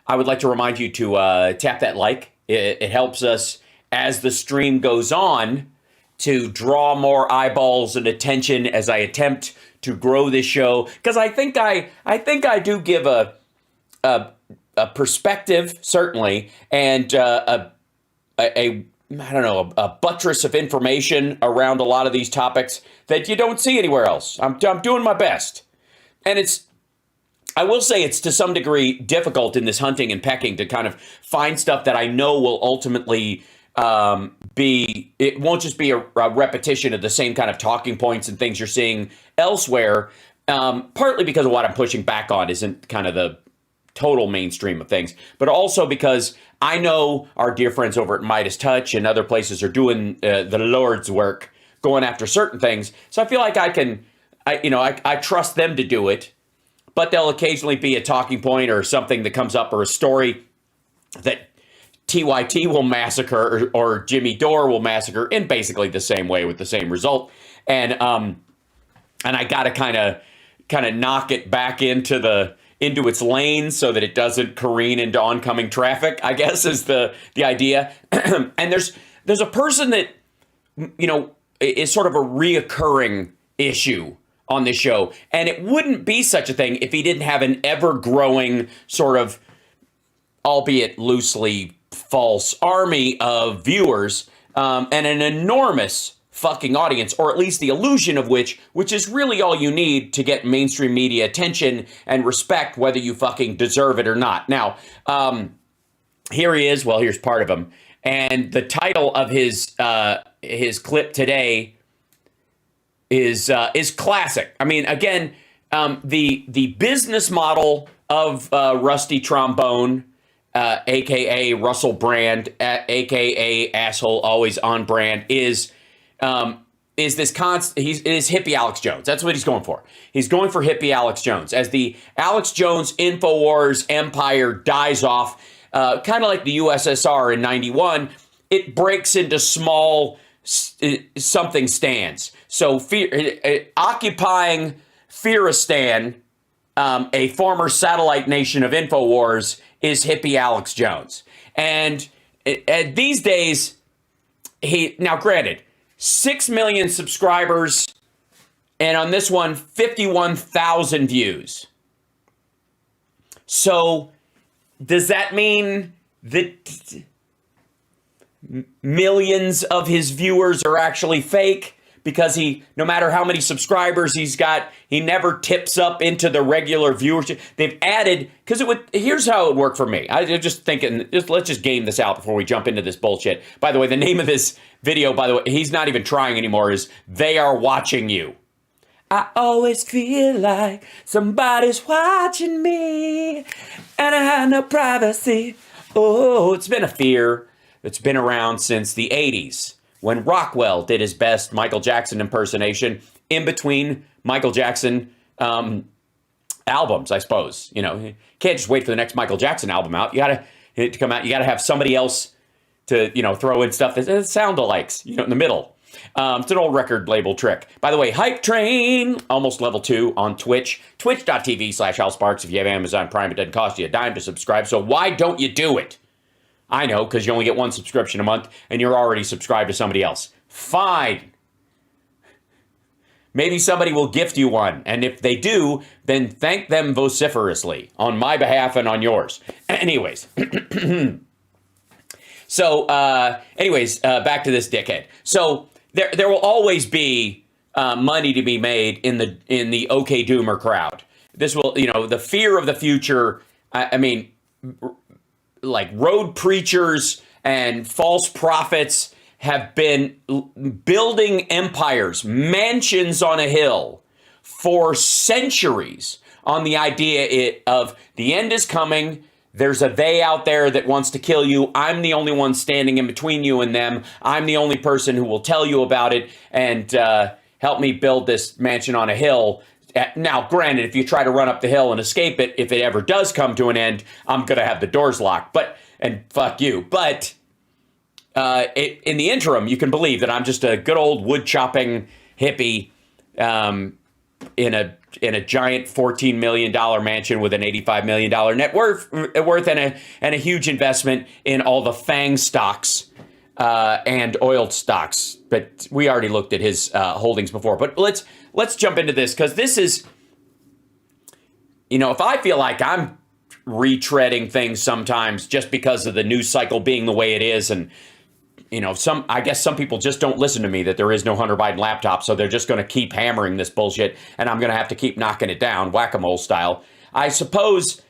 I would like to remind you to tap that like. It helps us as the stream goes on to draw more eyeballs and attention as I attempt to grow this show. Because I think I do give a perspective, certainly, and a I don't know, a buttress of information around a lot of these topics that you don't see anywhere else. I'm doing my best. And I will say it's to some degree difficult in this hunting and pecking to kind of find stuff that I know will ultimately it won't just be a repetition of the same kind of talking points and things you're seeing elsewhere, partly because of what I'm pushing back on isn't kind of the total mainstream of things, but also because I know our dear friends over at Midas Touch and other places are doing the Lord's work, going after certain things. So I feel like I trust them to do it, but there'll occasionally be a talking point or something that comes up or a story that TYT will massacre or Jimmy Dore will massacre in basically the same way with the same result. And I got to kind of knock it back into its lane so that it doesn't careen into oncoming traffic, I guess is the idea. And there's a person that, is sort of a reoccurring issue on this show. And it wouldn't be such a thing if he didn't have an ever-growing sort of, albeit loosely false, army of viewers and an enormous fucking audience, or at least the illusion of which is really all you need to get mainstream media attention and respect, whether you fucking deserve it or not. Now, here he is. Well, here's part of him. And the title of his clip today is classic. I mean, again, the business model of Rusty Trombone, aka Russell Brand, aka asshole always on brand, is this hippie Alex Jones. That's what he's going for. He's going for hippie Alex Jones. As the Alex Jones InfoWars empire dies off, kind of like the USSR in 91, it breaks into small something stands. So occupying Fearistan, a former satellite nation of InfoWars, is hippie Alex Jones. And these days, now granted, 6 million subscribers, and on this one, 51,000 views. So, does that mean that millions of his viewers are actually fake? Because no matter how many subscribers he's got, he never tips up into the regular viewership. They've added, here's how it worked for me. I'm just thinking, let's just game this out before we jump into this bullshit. By the way, the name of this video, he's not even trying anymore, is They Are Watching You. I always feel like somebody's watching me, and I have no privacy. Oh, it's been a fear that's been around since the 80s. When Rockwell did his best Michael Jackson impersonation in between Michael Jackson albums, I suppose. You can't just wait for the next Michael Jackson album out. You got to come out. You got to have somebody else to, throw in stuff that sound alikes, in the middle. It's an old record label trick. By the way, Hype Train, almost level 2 on Twitch, twitch.tv/HalSparks. If you have Amazon Prime, it doesn't cost you a dime to subscribe. So why don't you do it? I know, because you only get one subscription a month and you're already subscribed to somebody else. Fine. Maybe somebody will gift you one. And if they do, then thank them vociferously on my behalf and on yours. Anyways. So, back to this dickhead. So there will always be money to be made in the OK Doomer crowd. This will, the fear of the future. Like road preachers and false prophets have been building empires, mansions on a hill for centuries on the idea of the end is coming. There's a they out there that wants to kill you. I'm the only one standing in between you and them. I'm the only person who will tell you about it and help me build this mansion on a hill. Now, granted, if you try to run up the hill and escape it, if it ever does come to an end, I'm going to have the doors locked. And fuck you. But in the interim, you can believe that I'm just a good old wood chopping hippie in a giant $14 million mansion with an $85 million net worth and a huge investment in all the FANG stocks and oil stocks. But we already looked at his holdings before. But let's jump into this, because this is, if I feel like I'm retreading things sometimes just because of the news cycle being the way it is, and I guess some people just don't listen to me, that there is no Hunter Biden laptop, so they're just going to keep hammering this bullshit, and I'm going to have to keep knocking it down, whack-a-mole style. I suppose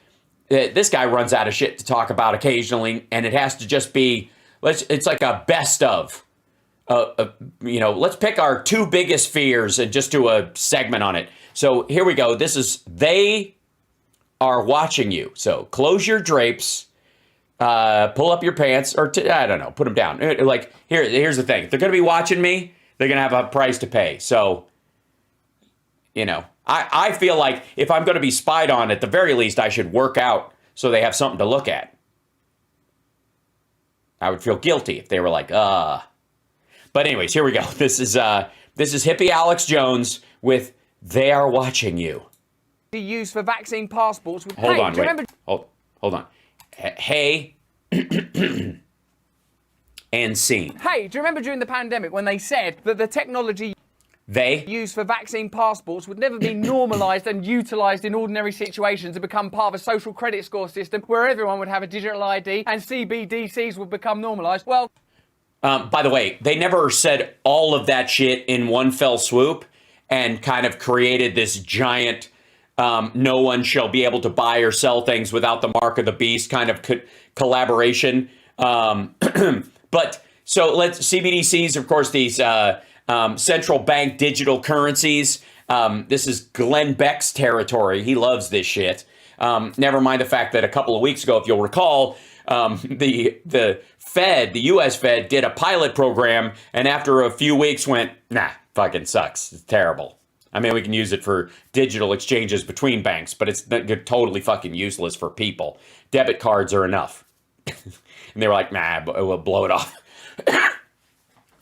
that this guy runs out of shit to talk about occasionally, and it has to just be, it's like a best of. Let's pick our two biggest fears and just do a segment on it. So here we go. This is They Are Watching You. So close your drapes. Pull up your pants, or I don't know, put them down. Like, here's the thing. If they're going to be watching me, they're going to have a price to pay. So, I feel like if I'm going to be spied on, at the very least, I should work out so they have something to look at. I would feel guilty if they were like, But anyways, here we go. This is hippie Alex Jones with They Are Watching You. Used for vaccine passports. Hold on, wait. Hold on. Hey, and scene. Hey, do you remember during the pandemic when they said that the technology they used for vaccine passports would never be normalised and utilised in ordinary situations to become part of a social credit score system where everyone would have a digital ID and CBDCs would become normalised? Well, by the way, they never said all of that shit in one fell swoop and kind of created this giant no one shall be able to buy or sell things without the mark of the beast kind of collaboration. But so CBDCs, of course, these central bank digital currencies. This is Glenn Beck's territory. He loves this shit. Never mind the fact that a couple of weeks ago, if you'll recall, the Fed, the U.S. Fed, did a pilot program, and after a few weeks went, nah, fucking sucks. It's terrible. I mean, we can use it for digital exchanges between banks, but it's totally fucking useless for people. Debit cards are enough. And they were like, nah, we'll blow it off.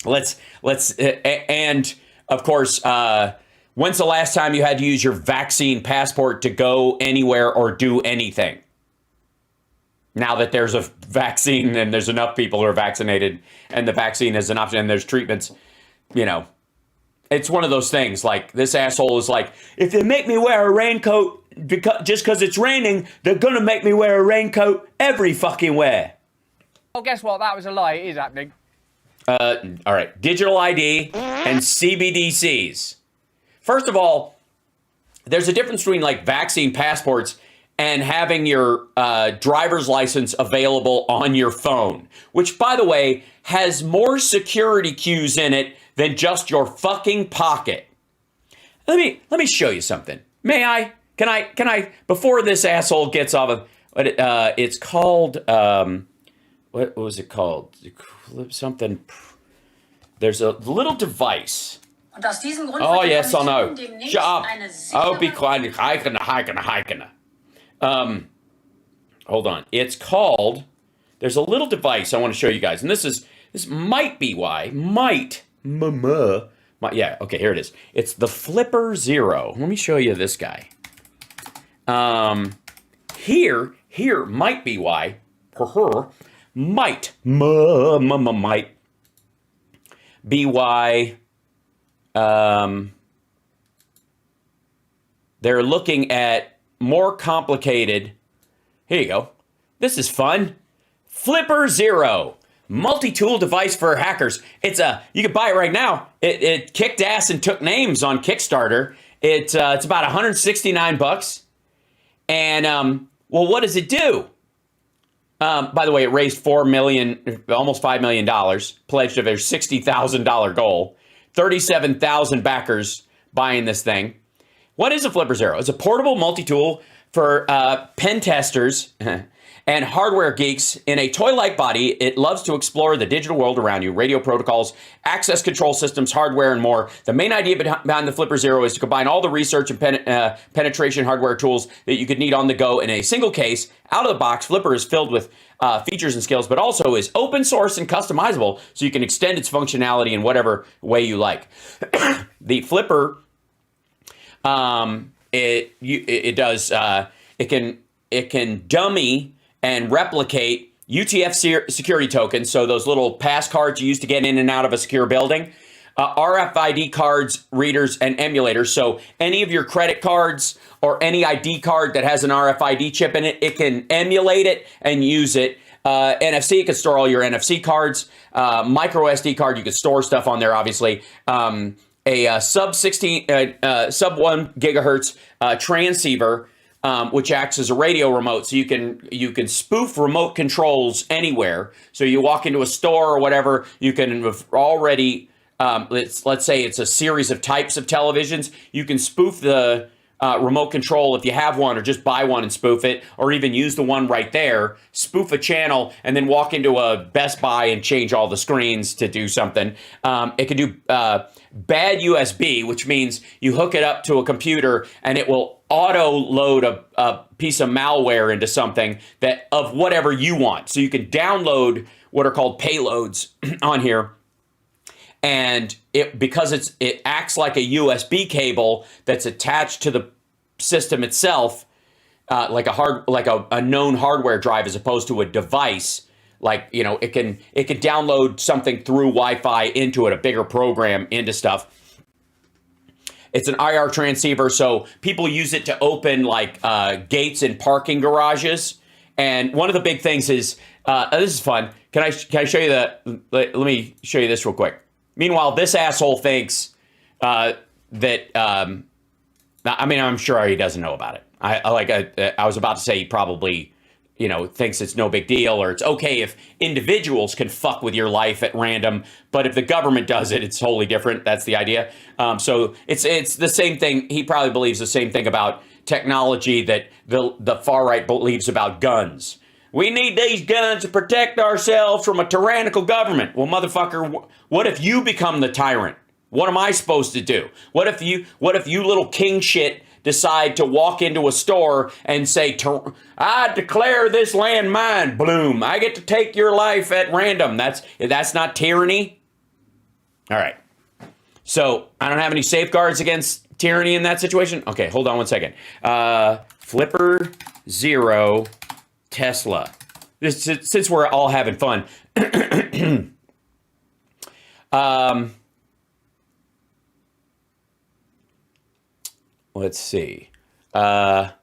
And of course, when's the last time you had to use your vaccine passport to go anywhere or do anything? Now that there's a vaccine and there's enough people who are vaccinated and the vaccine is an option and there's treatments, it's one of those things. Like, this asshole is like, if they make me wear a raincoat just because it's raining, they're going to make me wear a raincoat every fucking where. Well, guess what? That was a lie. It is happening. All right. Digital ID and CBDCs. First of all, there's a difference between like vaccine passports and having your driver's license available on your phone, which, by the way, has more security cues in it than just your fucking pocket. Let me show you something. May I? Can I? Before this asshole gets off of, it's called. What was it called? Something. There's a little device. Oh yes, I know. Shut up. Oh, be quiet. Hiking. Hold on. It's called. There's a little device I want to show you guys, and this might be why. Yeah, okay, here it is. It's the Flipper Zero. Let me show you this guy. Here might be why. Might be why they're looking at more complicated. Here you go. This is fun. Flipper Zero. Multi-tool device for hackers. You can buy it right now. It kicked ass and took names on Kickstarter. It's about $169. And what does it do? By the way, it raised $4 million, almost $5 million, pledged of their $60,000 goal. 37,000 backers buying this thing. What is a Flipper Zero? It's a portable multi-tool for pen testers and hardware geeks. In a toy-like body, it loves to explore the digital world around you, radio protocols, access control systems, hardware, and more. The main idea behind the Flipper Zero is to combine all the research and penetration hardware tools that you could need on the go in a single case. Out of the box, Flipper is filled with features and skills, but also is open source and customizable, so you can extend its functionality in whatever way you like. The Flipper It does. It can dummy and replicate UTF security tokens. So those little pass cards you use to get in and out of a secure building. RFID cards, readers, and emulators. So any of your credit cards or any ID card that has an RFID chip in it, it can emulate it and use it. NFC, it can store all your NFC cards. Micro SD card, you can store stuff on there, obviously. A sub 1 gigahertz transceiver, which acts as a radio remote, so you can spoof remote controls anywhere. So you walk into a store or whatever, you can already let's say it's a series of types of televisions. You can spoof the remote control if you have one, or just buy one and spoof it, or even use the one right there, spoof a channel, and then walk into a Best Buy and change all the screens to do something. It can do bad USB, which means you hook it up to a computer and it will auto load a piece of malware into something that of whatever you want. So you can download what are called payloads on here. And because it acts like a USB cable that's attached to the system itself, like a known hardware drive, as opposed to a device. Like, it can download something through Wi-Fi into it, a bigger program into stuff. It's an IR transceiver, so people use it to open gates in parking garages. And one of the big things is this is fun. Can I show you let me show you this real quick. Meanwhile, this asshole thinks that, I'm sure he doesn't know about it. I was about to say he probably, thinks it's no big deal, or it's okay if individuals can fuck with your life at random, but if the government does it, it's wholly different. That's the idea. So it's the same thing. He probably believes the same thing about technology that the far right believes about guns. We need these guns to protect ourselves from a tyrannical government. Well, motherfucker, what if you become the tyrant? What am I supposed to do? What if you little king shit decide to walk into a store and say, I declare this land mine, bloom. I get to take your life at random. That's not tyranny. All right. So I don't have any safeguards against tyranny in that situation. Okay, hold on one second. Flipper Zero Tesla. Since we're all having fun. Let's see. I'll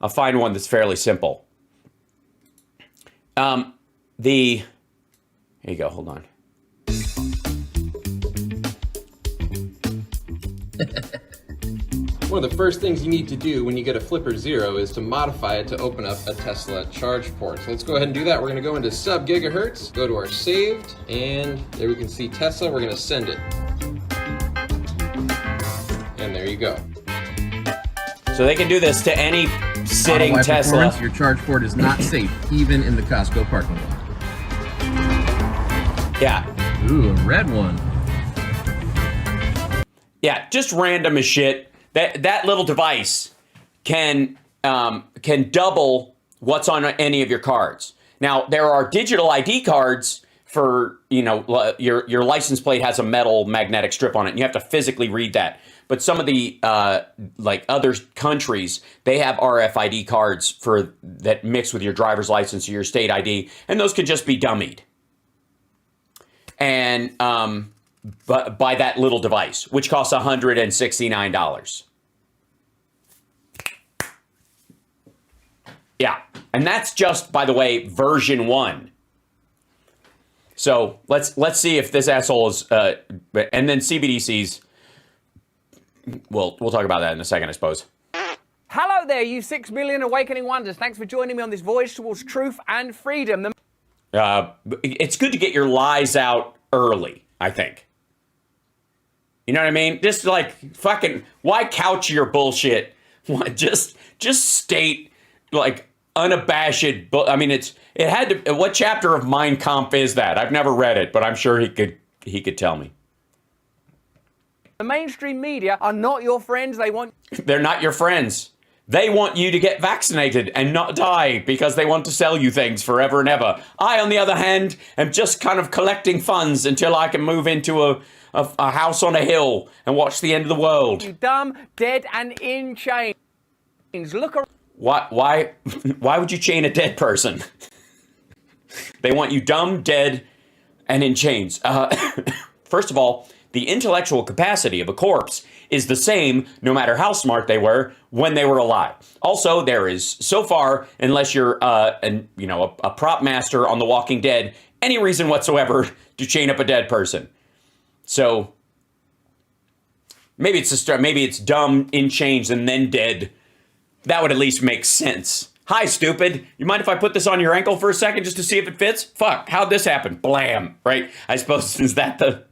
find one that's fairly simple. Here you go. Hold on. One of the first things you need to do when you get a Flipper Zero is to modify it to open up a Tesla charge port. So let's go ahead and do that. We're going to go into sub gigahertz, go to our saved, and there we can see Tesla. We're going to send it. And there you go. So they can do this to any sitting Tesla. Your charge port is not safe, even in the Costco parking lot. Yeah. Ooh, a red one. Yeah, just random as shit. That little device can double what's on any of your cards. Now, there are digital ID cards for, your license plate has a metal magnetic strip on it, and you have to physically read that. But some of the other countries, they have RFID cards that mix with your driver's license or your state ID, and those could just be dummied. And but by that little device, which costs $169. Yeah, and that's just, by the way, version 1. So let's see if this asshole is, and then CBDCs. We'll talk about that in a second, I suppose. Hello there, you 6 million awakening wonders. Thanks for joining me on this voyage towards truth and freedom. It's good to get your lies out early, I think. You know what I mean? Just fucking, why couch your bullshit? Just state unabashed. It had to. What chapter of Mein Kampf is that? I've never read it, but I'm sure he could tell me. The mainstream media are not your friends. They're not your friends. They want you to get vaccinated and not die because they want to sell you things forever and ever. I, on the other hand, am just kind of collecting funds until I can move into a house on a hill and watch the end of the world. You dumb, dead, and in chains. Look around. Why would you chain a dead person? They want you dumb, dead, and in chains. First of all, the intellectual capacity of a corpse is the same no matter how smart they were when they were alive. Also, there is, so far, unless you're a prop master on The Walking Dead, any reason whatsoever to chain up a dead person. So maybe it's dumb, in chains, and then dead. That would at least make sense. Hi, stupid. You mind if I put this on your ankle for a second just to see if it fits? Fuck, how'd this happen? Blam, right? I suppose, is that the...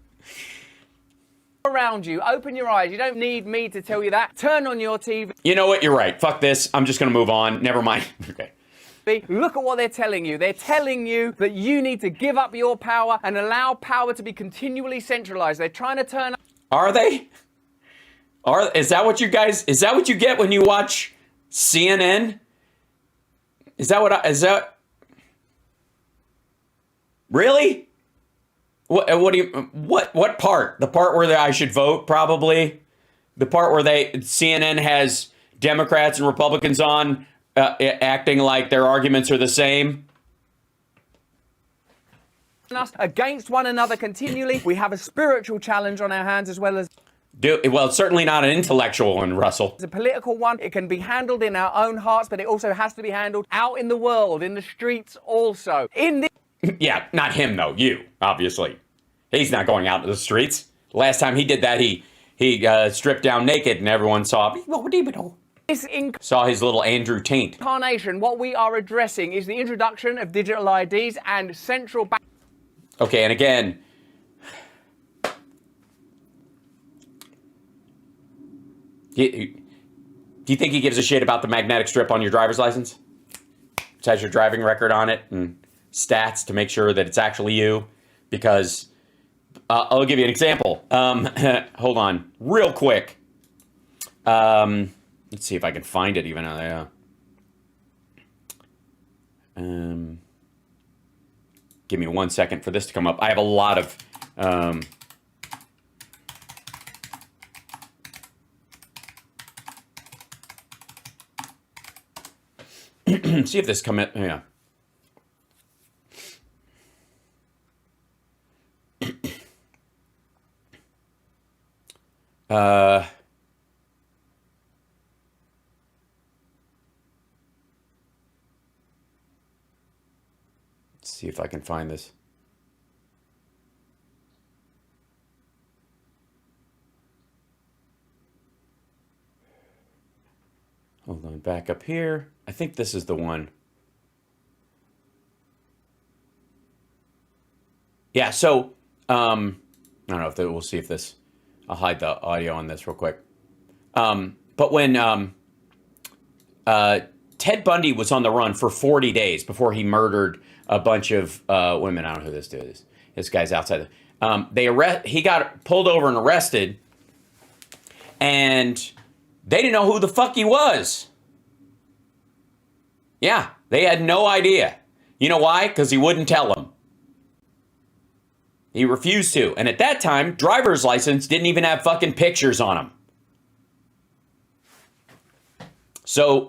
Around you, open your eyes. You don't need me to tell you that. Turn on your TV. You know what? You're right. Fuck this. I'm just going to move on. Never mind. Okay. Look at what they're telling you. They're telling you that you need to give up your power and allow power to be continually centralized. They're trying to turn... Are they? Is that what you get when you watch CNN? Really? What part? The part where I should vote, probably? The part where CNN has Democrats and Republicans on acting like their arguments are the same? Us against one another continually. We have a spiritual challenge on our hands as well as... Well, it's certainly not an intellectual one, Russell. It's a political one. It can be handled in our own hearts, but it also has to be handled out in the world, in the streets also. Yeah, not him, though. You, obviously. He's not going out to the streets. Last time he did that, he stripped down naked and everyone saw his little Andrew taint. Incarnation, what we are addressing is the introduction of digital IDs and central bank... Okay, and again... Do you think he gives a shit about the magnetic strip on your driver's license? Which has your driving record on it and stats to make sure that it's actually you? Because I'll give you an example. Hold on, real quick. Let's see if I can find it even. Give me 1 second for this to come up. I have a lot of... see if this come in. Yeah. Let's see if I can find this. Hold on, back up here. I think this is the one. Yeah, so, I don't know if we'll see if this, I'll hide the audio on this real quick. But when Ted Bundy was on the run for 40 days before he murdered a bunch of women, I don't know who this dude is. This guy's outside. He got pulled over and arrested, and they didn't know who the fuck he was. Yeah, they had no idea. You know why? Because he wouldn't tell them. He refused to. And at that time, driver's license didn't even have fucking pictures on them. So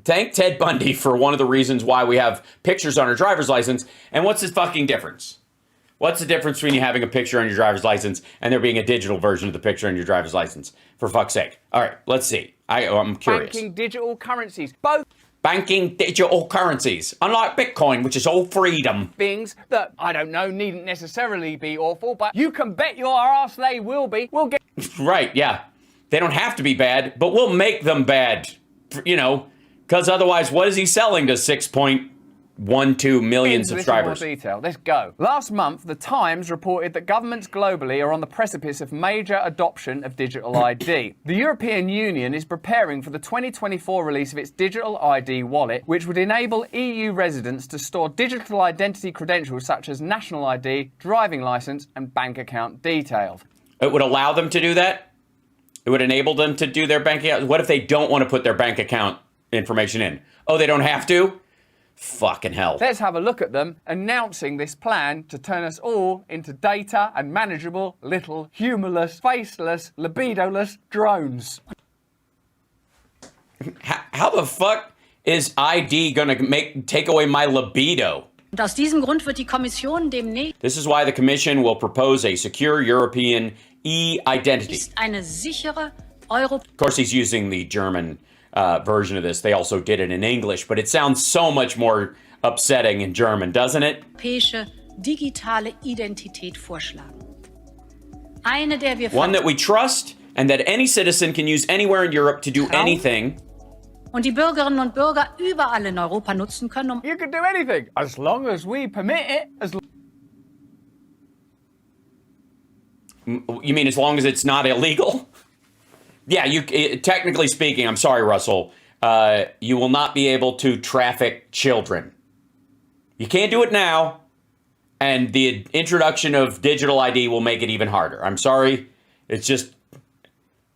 thank Ted Bundy for one of the reasons why we have pictures on our driver's license. And what's the fucking difference? What's the difference between you having a picture on your driver's license and there being a digital version of the picture on your driver's license? For fuck's sake. All right, let's see. I'm curious. Banking digital currencies. Both banking digital currencies. Unlike Bitcoin, which is all freedom. Things that, I don't know, needn't necessarily be awful, but you can bet your ass they will be. We'll get... Right, yeah. They don't have to be bad, but we'll make them bad. You know, because otherwise, what is he selling to 6.12 million subscribers? More detail. Let's go. Last month, The Times reported that governments globally are on the precipice of major adoption of digital ID. The European Union is preparing for the 2024 release of its digital ID wallet, which would enable EU residents to store digital identity credentials such as national ID, driving license, and bank account details. It would allow them to do that? It would enable them to do their bank account? What if they don't want to put their bank account information in? Oh, they don't have to? Fucking hell. Let's have a look at them announcing this plan to turn us all into data and manageable little humorless, faceless, libidoless drones. How the fuck is ID gonna take away my libido? Und aus diesem Grund wird die Kommission demnächst This is why the Commission will propose a secure European e-identity. eine sichere Euro Of course, he's using the German version of this. They also did it in English, but it sounds so much more upsetting in German, doesn't it? europäische digitale Identität vorschlagen. Eine, der wir One that we trust and that any citizen can use anywhere in Europe to do anything. und die Bürgerinnen und Bürger überall in Europa nutzen können, um You can do anything as long as we permit it. You mean as long as it's not illegal? Yeah, technically speaking, I'm sorry, Russell, you will not be able to traffic children. You can't do it now, and the introduction of digital ID will make it even harder. I'm sorry, it's just,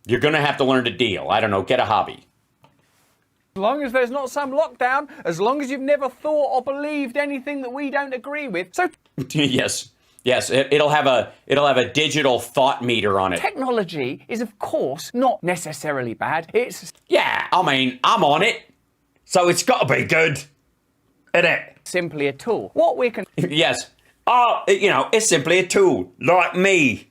you're going to have to learn to deal. I don't know, get a hobby. As long as there's not some lockdown, as long as you've never thought or believed anything that we don't agree with. So Yes, it'll have a digital thought meter on it. technology is, of course, not necessarily bad. It's Yeah, I mean, I'm on it, so it's got to be good, isn't it? simply a tool. What we can Yes. Oh, it's simply a tool, like me.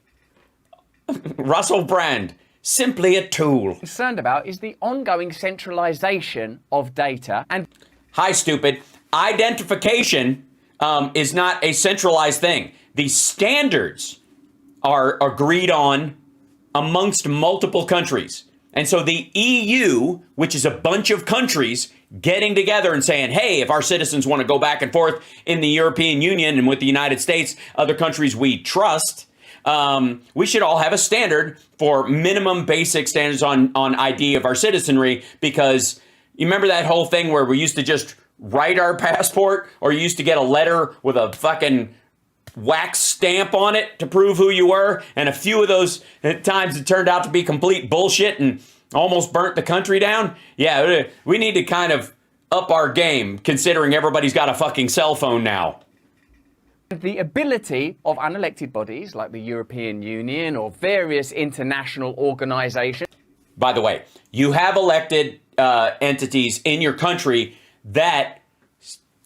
Russell Brand, simply a tool. concerned about is the ongoing centralization of data and Hi, stupid. Identification is not a centralized thing. The standards are agreed on amongst multiple countries. And so the EU, which is a bunch of countries getting together and saying, hey, if our citizens want to go back and forth in the European Union and with the United States, other countries we trust, we should all have a standard for minimum basic standards on ID of our citizenry, because you remember that whole thing where we used to just write our passport, or you used to get a letter with a fucking wax stamp on it to prove who you were, and a few of those times it turned out to be complete bullshit and almost burnt the country down. Yeah, we need to kind of up our game, considering everybody's got a fucking cell phone now. the ability of unelected bodies like the European Union or various international organizations. By the way, you have elected entities in your country that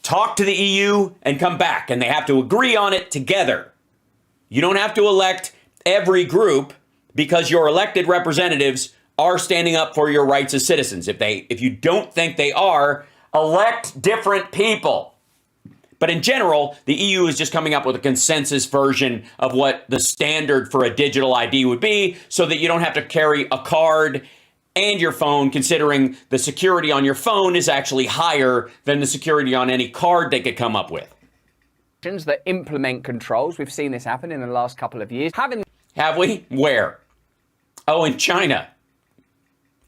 talk to the EU and come back, and they have to agree on it together. You don't have to elect every group, because your elected representatives are standing up for your rights as citizens. If you don't think they are, elect different people. But in general, the EU is just coming up with a consensus version of what the standard for a digital ID would be, so that you don't have to carry a card and your phone, considering the security on your phone is actually higher than the security on any card they could come up with. That implement controls. We've seen this happen in the last couple of years. Have we? Where? Oh, in China.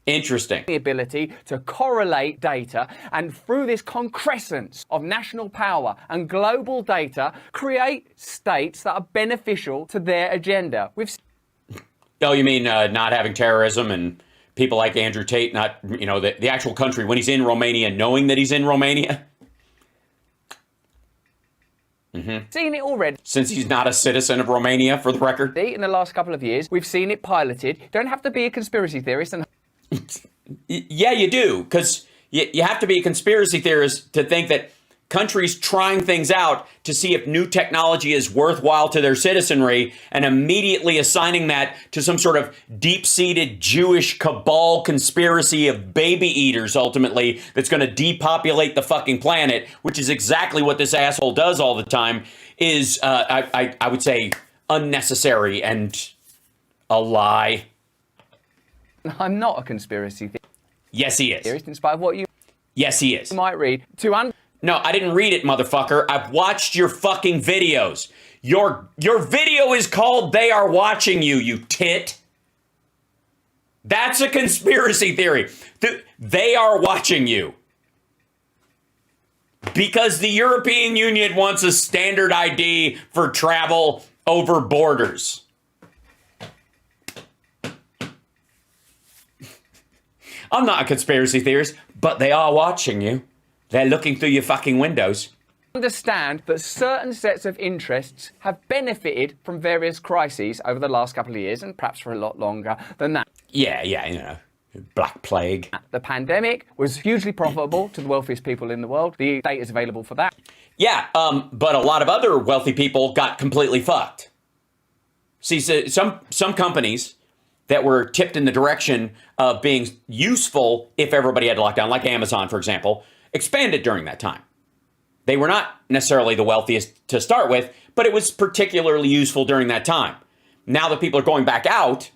Interesting. The ability to correlate data, and through this concrescence of national power and global data, create states that are beneficial to their agenda. Oh, you mean not having terrorism and people like Andrew Tate, not, the actual country, when he's in Romania, knowing that he's in Romania? Seen it already. Since he's not a citizen of Romania, for the record. In the last couple of years, we've seen it piloted. You don't have to be a conspiracy theorist and Yeah, you do, because you have to be a conspiracy theorist to think that countries trying things out to see if new technology is worthwhile to their citizenry, and immediately assigning that to some sort of deep-seated Jewish cabal conspiracy of baby eaters, ultimately, that's going to depopulate the fucking planet, which is exactly what this asshole does all the time, is, I would say, unnecessary and a lie. I'm not a conspiracy Yes, he is. theorist, in spite of what you Yes, he is. might read. No, I didn't read it, motherfucker. I've watched your fucking videos. Your video is called They Are Watching You, you tit. That's a conspiracy theory. They are watching you. Because the European Union wants a standard ID for travel over borders. I'm not a conspiracy theorist, but they are watching you. They're looking through your fucking windows. Understand that certain sets of interests have benefited from various crises over the last couple of years, and perhaps for a lot longer than that. Yeah, you know, Black Plague. The pandemic was hugely profitable to the wealthiest people in the world. The data is available for that. Yeah, but a lot of other wealthy people got completely fucked. See, so some companies that were tipped in the direction of being useful if everybody had lockdown, like Amazon, for example, expanded during that time. They were not necessarily the wealthiest to start with, but it was particularly useful during that time. Now that people are going back out,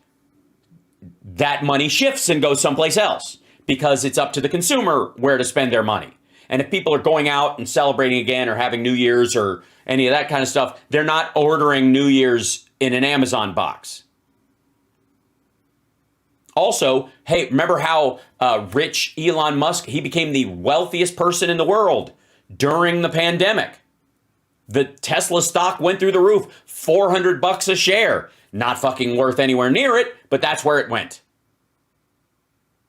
that money shifts and goes someplace else because it's up to the consumer where to spend their money. And if people are going out and celebrating again or having New Year's or any of that kind of stuff, they're not ordering New Year's in an Amazon box. Also, hey, remember how rich Elon Musk, he became the wealthiest person in the world during the pandemic. The Tesla stock went through the roof, $400 a share. Not fucking worth anywhere near it, but that's where it went.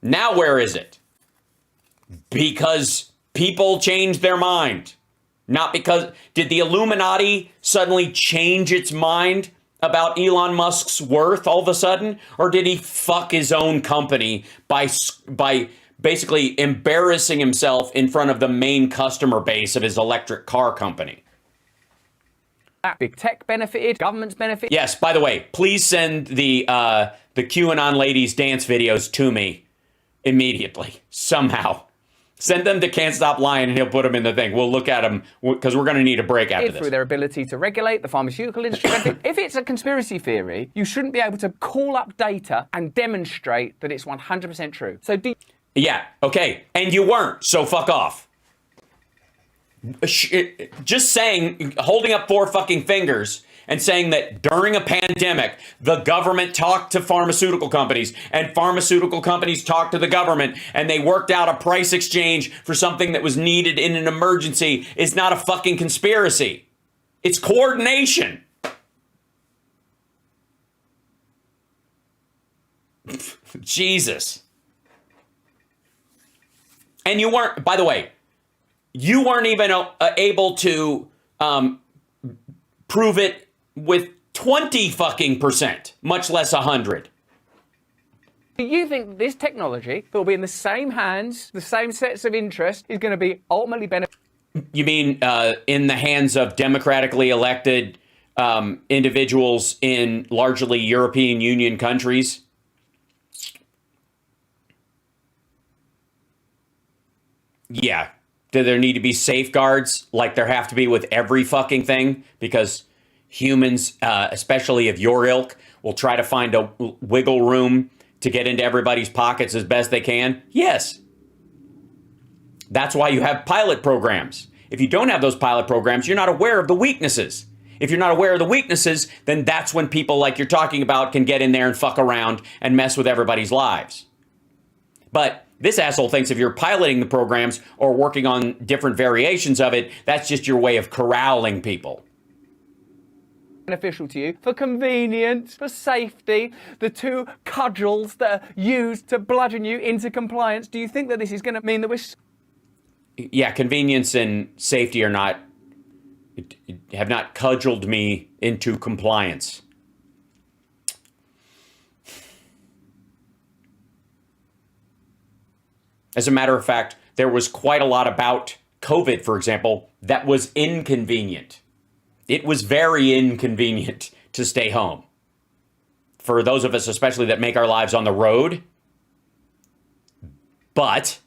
Now where is it? Because people changed their mind. Not because, did the Illuminati suddenly change its mind about Elon Musk's worth all of a sudden? Or did he fuck his own company by basically embarrassing himself in front of the main customer base of his electric car company? Big tech benefited, governments benefited. Yes, by the way, please send the QAnon ladies dance videos to me immediately, somehow. Send them to Can't Stop Lying and he'll put them in the thing. We'll look at them because we're going to need a break after this. Through their ability to regulate the pharmaceutical industry. If it's a conspiracy theory, you shouldn't be able to call up data and demonstrate that it's 100% true. So yeah, okay. And you weren't, so fuck off. Just saying, holding up 4 fucking fingers and saying that during a pandemic, the government talked to pharmaceutical companies and pharmaceutical companies talked to the government and they worked out a price exchange for something that was needed in an emergency is not a fucking conspiracy. It's coordination. Jesus. And you weren't, by the way, you weren't even able to prove it with 20 fucking %, much less 100. Do you think this technology that will be in the same hands, the same sets of interest, is going to be ultimately beneficial? You mean in the hands of democratically elected individuals in largely European Union countries? Yeah. Do there need to be safeguards like there have to be with every fucking thing? Because humans, especially of your ilk, will try to find a wiggle room to get into everybody's pockets as best they can? Yes. That's why you have pilot programs. If you don't have those pilot programs, you're not aware of the weaknesses. If you're not aware of the weaknesses, then that's when people like you're talking about can get in there and fuck around and mess with everybody's lives. But this asshole thinks if you're piloting the programs or working on different variations of it, that's just your way of corralling people. Beneficial to you for convenience, for safety, the 2 cudgels that are used to bludgeon you into compliance. Do you think that this is going to mean that we're... Yeah, convenience and safety are not, have not cudgeled me into compliance. As a matter of fact, there was quite a lot about COVID, for example, that was inconvenient. It was very inconvenient to stay home. For those of us, especially that make our lives on the road. But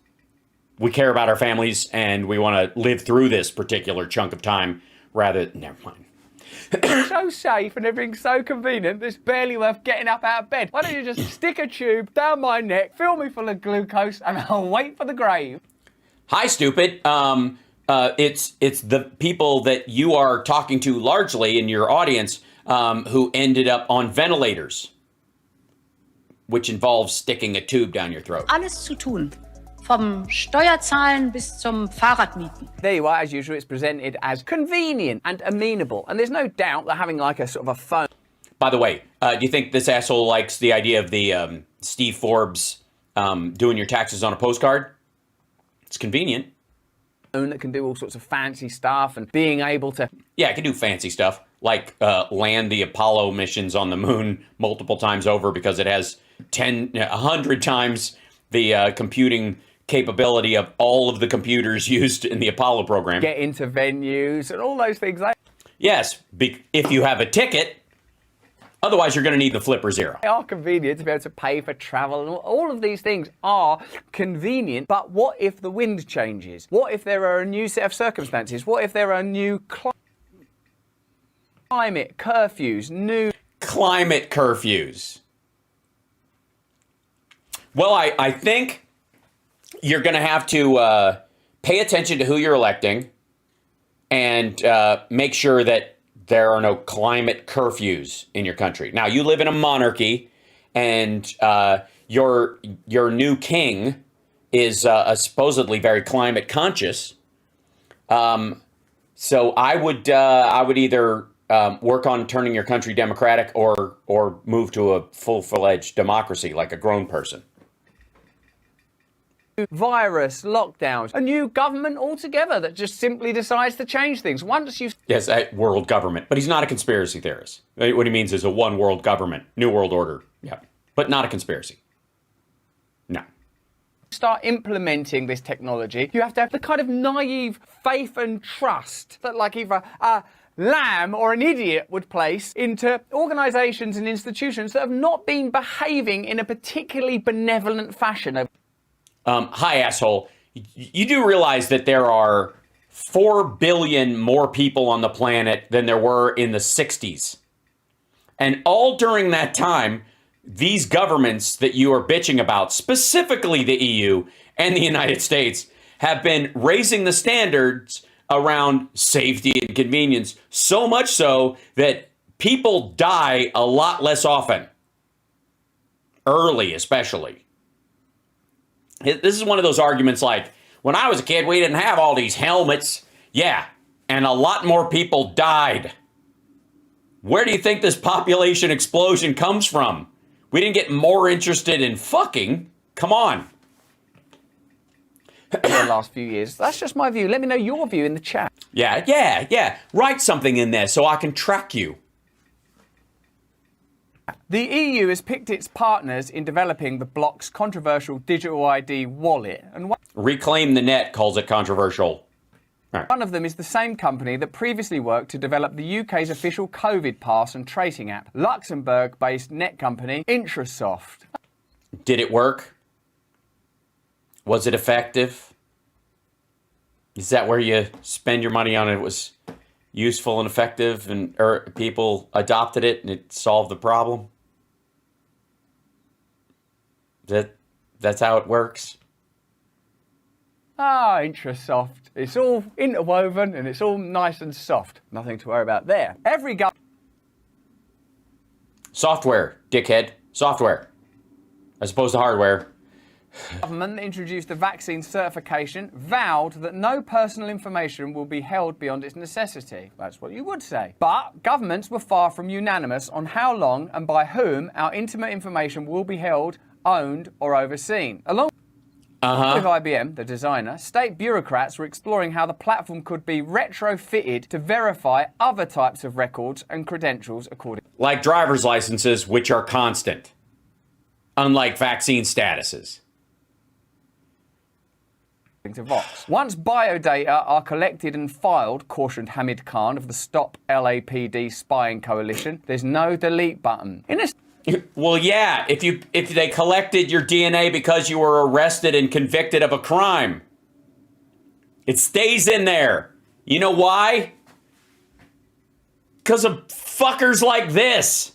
we care about our families and we want to live through this particular chunk of time rather... Never mind. so safe and everything's so convenient that it's barely worth getting up out of bed. Why don't you just stick a tube down my neck, fill me full of glucose, and I'll wait for the grave? Hi, stupid. It's the people that you are talking to largely in your audience who ended up on ventilators, which involves sticking a tube down your throat. Alles zu tun. Vom Steuerzahlen bis zum Fahrradmieten. There you are, as usual, it's presented as convenient and amenable. And there's no doubt that having like a sort of a phone... By the way, do you think this asshole likes the idea of the Steve Forbes doing your taxes on a postcard? It's convenient. that can do all sorts of fancy stuff and being able to... Yeah, it can do fancy stuff, like land the Apollo missions on the moon multiple times over because it has 100 times the computing capability of all of the computers used in the Apollo program. Get into venues and all those things. Yes, if you have a ticket. Otherwise, you're going to need the Flipper Zero. They are convenient to be able to pay for travel, and all of these things are convenient. But what if the wind changes? What if there are a new set of circumstances? What if there are new climate curfews? New climate curfews. Well, I think you're going to have to pay attention to who you're electing and make sure that there are no climate curfews in your country. Now, you live in a monarchy, and your new king is supposedly very climate conscious. So I would either work on turning your country democratic or move to a full-fledged democracy like a grown person. Virus, lockdowns, a new government altogether that just simply decides to change things. Once you... Yes, a world government. But he's not a conspiracy theorist. What he means is a one world government, new world order. Yeah. But not a conspiracy. No. Start implementing this technology, you have to have the kind of naive faith and trust that like either a lamb or an idiot would place into organisations and institutions that have not been behaving in a particularly benevolent fashion. Hi, asshole. You do realize that there are 4 billion more people on the planet than there were in the 60s. And all during that time, these governments that you are bitching about, specifically the EU and the United States, have been raising the standards around safety and convenience, so much so that people die a lot less often. Early, especially. This is one of those arguments like, when I was a kid, we didn't have all these helmets. Yeah, and a lot more people died. Where do you think this population explosion comes from? We didn't get more interested in fucking. Come on. In the last few years. That's just my view. Let me know your view in the chat. Yeah. Write something in there so I can track you. The EU has picked its partners in developing the bloc's controversial digital ID wallet. And Reclaim the Net calls it controversial. Right. One of them is the same company that previously worked to develop the UK's official COVID pass and tracing app, Luxembourg-based net company Intrasoft. Did it work? Was it effective? Is that where you spend your money on it? It was useful and effective, and people adopted it and it solved the problem? That's how it works? Intrasoft. It's all interwoven and it's all nice and soft. Nothing to worry about there. Every software, dickhead. Software. As opposed to hardware. government that introduced the vaccine certification vowed that no personal information will be held beyond its necessity. That's what you would say. But governments were far from unanimous on how long and by whom our intimate information will be held, owned or overseen. Along with IBM, the designer, state bureaucrats were exploring how the platform could be retrofitted to verify other types of records and credentials according... Like driver's licenses, which are constant. Unlike vaccine statuses. To Vox. Once biodata are collected and filed, cautioned Hamid Khan of the Stop LAPD Spying Coalition, there's no delete button. Well, yeah, if they collected your DNA because you were arrested and convicted of a crime, it stays in there. You know why? Because of fuckers like this.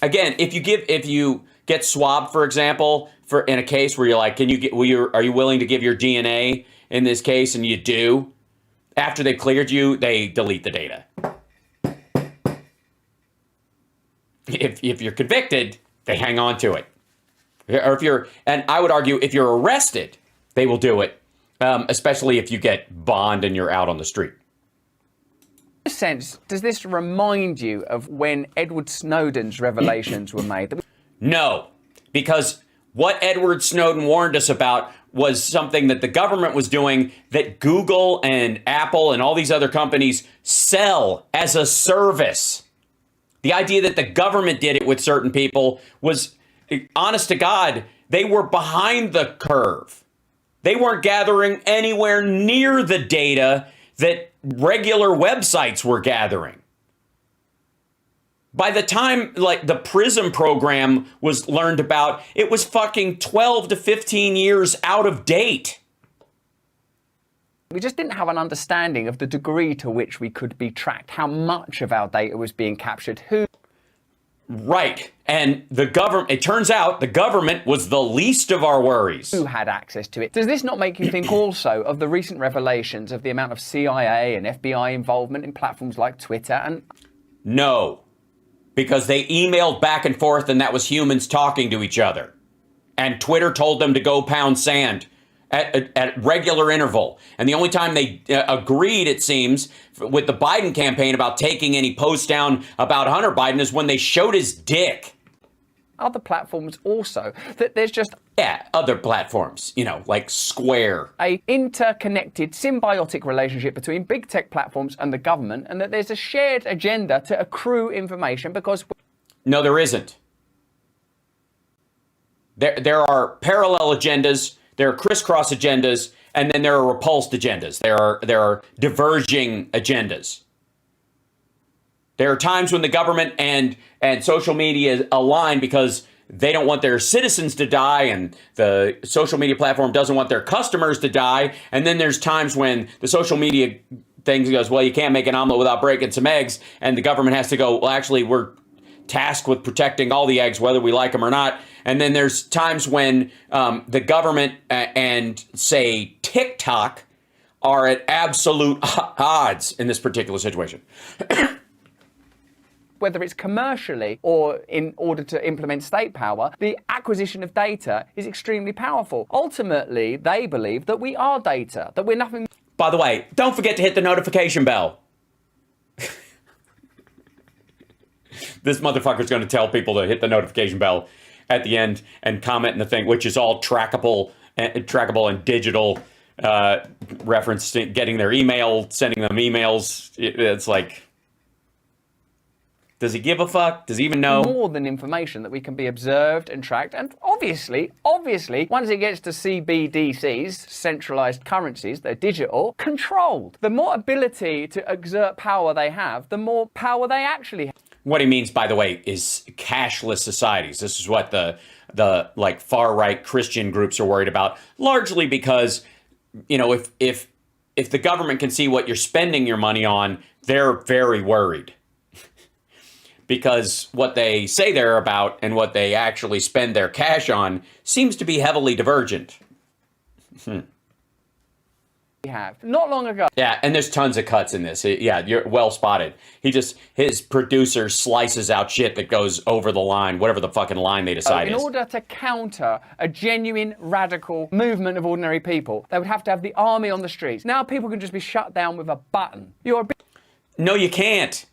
Again, if you get swabbed, for example, in a case where you're like, are you willing to give your DNA in this case, and you do, after they cleared you, they delete the data. If you're convicted, they hang on to it. Or and I would argue, if you're arrested, they will do it, especially if you get bond and you're out on the street. In a sense, does this remind you of when Edward Snowden's revelations were made? No, because What Edward Snowden warned us about was something that the government was doing that Google and Apple and all these other companies sell as a service. The idea that the government did it with certain people was, honest to God, they were behind the curve. They weren't gathering anywhere near the data that regular websites were gathering. By the time like the PRISM program was learned about, it was fucking 12 to 15 years out of date. We just didn't have an understanding of the degree to which we could be tracked, how much of our data was being captured, who. Right. And the government, it turns out the government was the least of our worries. Who had access to it. Does this not make you think also of the recent revelations of the amount of CIA and FBI involvement in platforms like Twitter and... No, because they emailed back and forth and that was humans talking to each other. And Twitter told them to go pound sand at regular interval. And the only time they agreed, it seems, with the Biden campaign about taking any posts down about Hunter Biden is when they showed his dick. Other platforms also, that there's just... Yeah, other platforms, you know, like Square. A interconnected, symbiotic relationship between big tech platforms and the government, and that there's a shared agenda to accrue information because... No, there isn't. There are parallel agendas, there are crisscross agendas, and then there are repulsed agendas. There are diverging agendas. There are times when the government and social media align because they don't want their citizens to die and the social media platform doesn't want their customers to die. And then there's times when the social media thing goes, well, you can't make an omelet without breaking some eggs. And the government has to go, well, actually, we're tasked with protecting all the eggs, whether we like them or not. And then there's times when the government and, say, TikTok are at absolute odds in this particular situation. Whether it's commercially or in order to implement state power, the acquisition of data is extremely powerful. Ultimately, they believe that we are data, that we're nothing... By the way, don't forget to hit the notification bell. This motherfucker's going to tell people to hit the notification bell at the end and comment in the thing, which is all trackable and digital reference to getting their email, sending them emails. It's like... Does he give a fuck? Does he even know? More than information that we can be observed and tracked. And obviously, once it gets to CBDCs, centralized currencies, they're digital, controlled. The more ability to exert power they have, the more power they actually have. What he means, by the way, is cashless societies. This is what the like far-right Christian groups are worried about, largely because, you know, if the government can see what you're spending your money on, they're very worried. Because what they say they're about and what they actually spend their cash on seems to be heavily divergent. We have. Not long ago. Yeah, and there's tons of cuts in this. Yeah, you're well spotted. His producer slices out shit that goes over the line, whatever the fucking line they decide in is. order to counter a genuine radical movement of ordinary people, they would have to have the army on the streets. Now people can just be shut down with a button. No, you can't.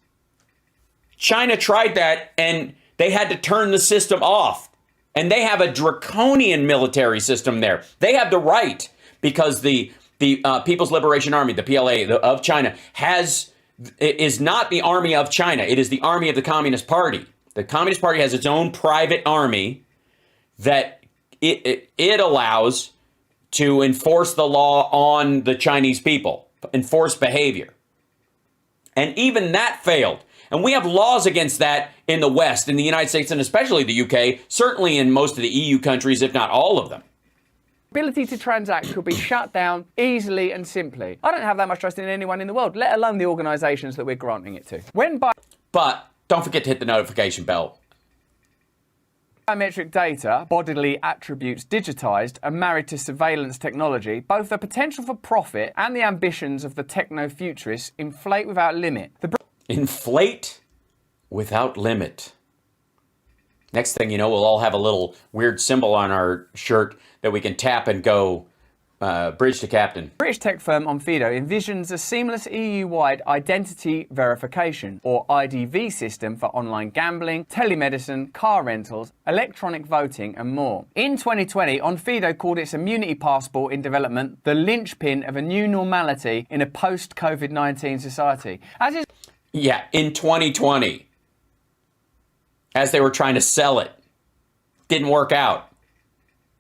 China tried that, and they had to turn the system off. And they have a draconian military system there. They have the right, because the People's Liberation Army, the PLA of China, is not the army of China. It is the army of the Communist Party. The Communist Party has its own private army that it allows to enforce the law on the Chinese people, enforce behavior. And even that failed. And we have laws against that in the West, in the United States, and especially the UK, certainly in most of the EU countries, if not all of them. Ability to transact could be shut down easily and simply. I don't have that much trust in anyone in the world, let alone the organisations that we're granting it to. But don't forget to hit the notification bell. Biometric data, bodily attributes digitised, and married to surveillance technology, both the potential for profit and the ambitions of the techno-futurists inflate without limit. Inflate without limit. Next thing you know, we'll all have a little weird symbol on our shirt that we can tap and go, bridge to captain. British tech firm Onfido envisions a seamless EU-wide identity verification, or IDV system for online gambling, telemedicine, car rentals, electronic voting and more. In 2020, Onfido called its immunity passport in development the linchpin of a new normality in a post-COVID-19 society. Yeah, in 2020, as they were trying to sell it, didn't work out.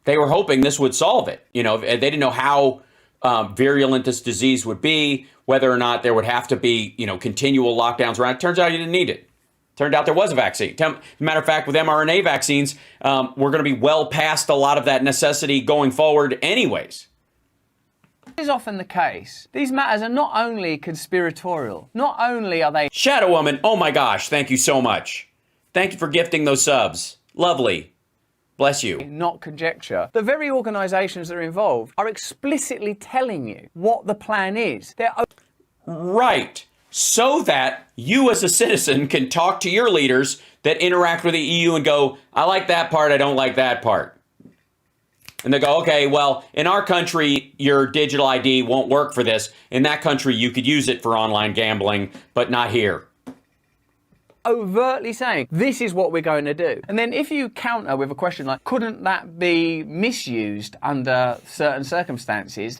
They were hoping this would solve it. You know, they didn't know how virulent this disease would be, whether or not there would have to be, you know, continual lockdowns around. It turns out you didn't need it. Turned out there was a vaccine. Matter of fact, with mRNA vaccines, we're going to be well past a lot of that necessity going forward anyways. Is often the case. These matters are not only conspiratorial, not only are they Shadow Woman, oh my gosh, thank you so much. Thank you for gifting those subs. Lovely. Bless you. not conjecture. The very organisations that are involved are explicitly telling you what the plan is. They're right. So that you as a citizen can talk to your leaders that interact with the EU and go, I like that part, I don't like that part. And they go, okay, well, in our country, your digital ID won't work for this. In that country, you could use it for online gambling, but not here. overtly saying, this is what we're going to do. And then if you counter with a question like, couldn't that be misused under certain circumstances?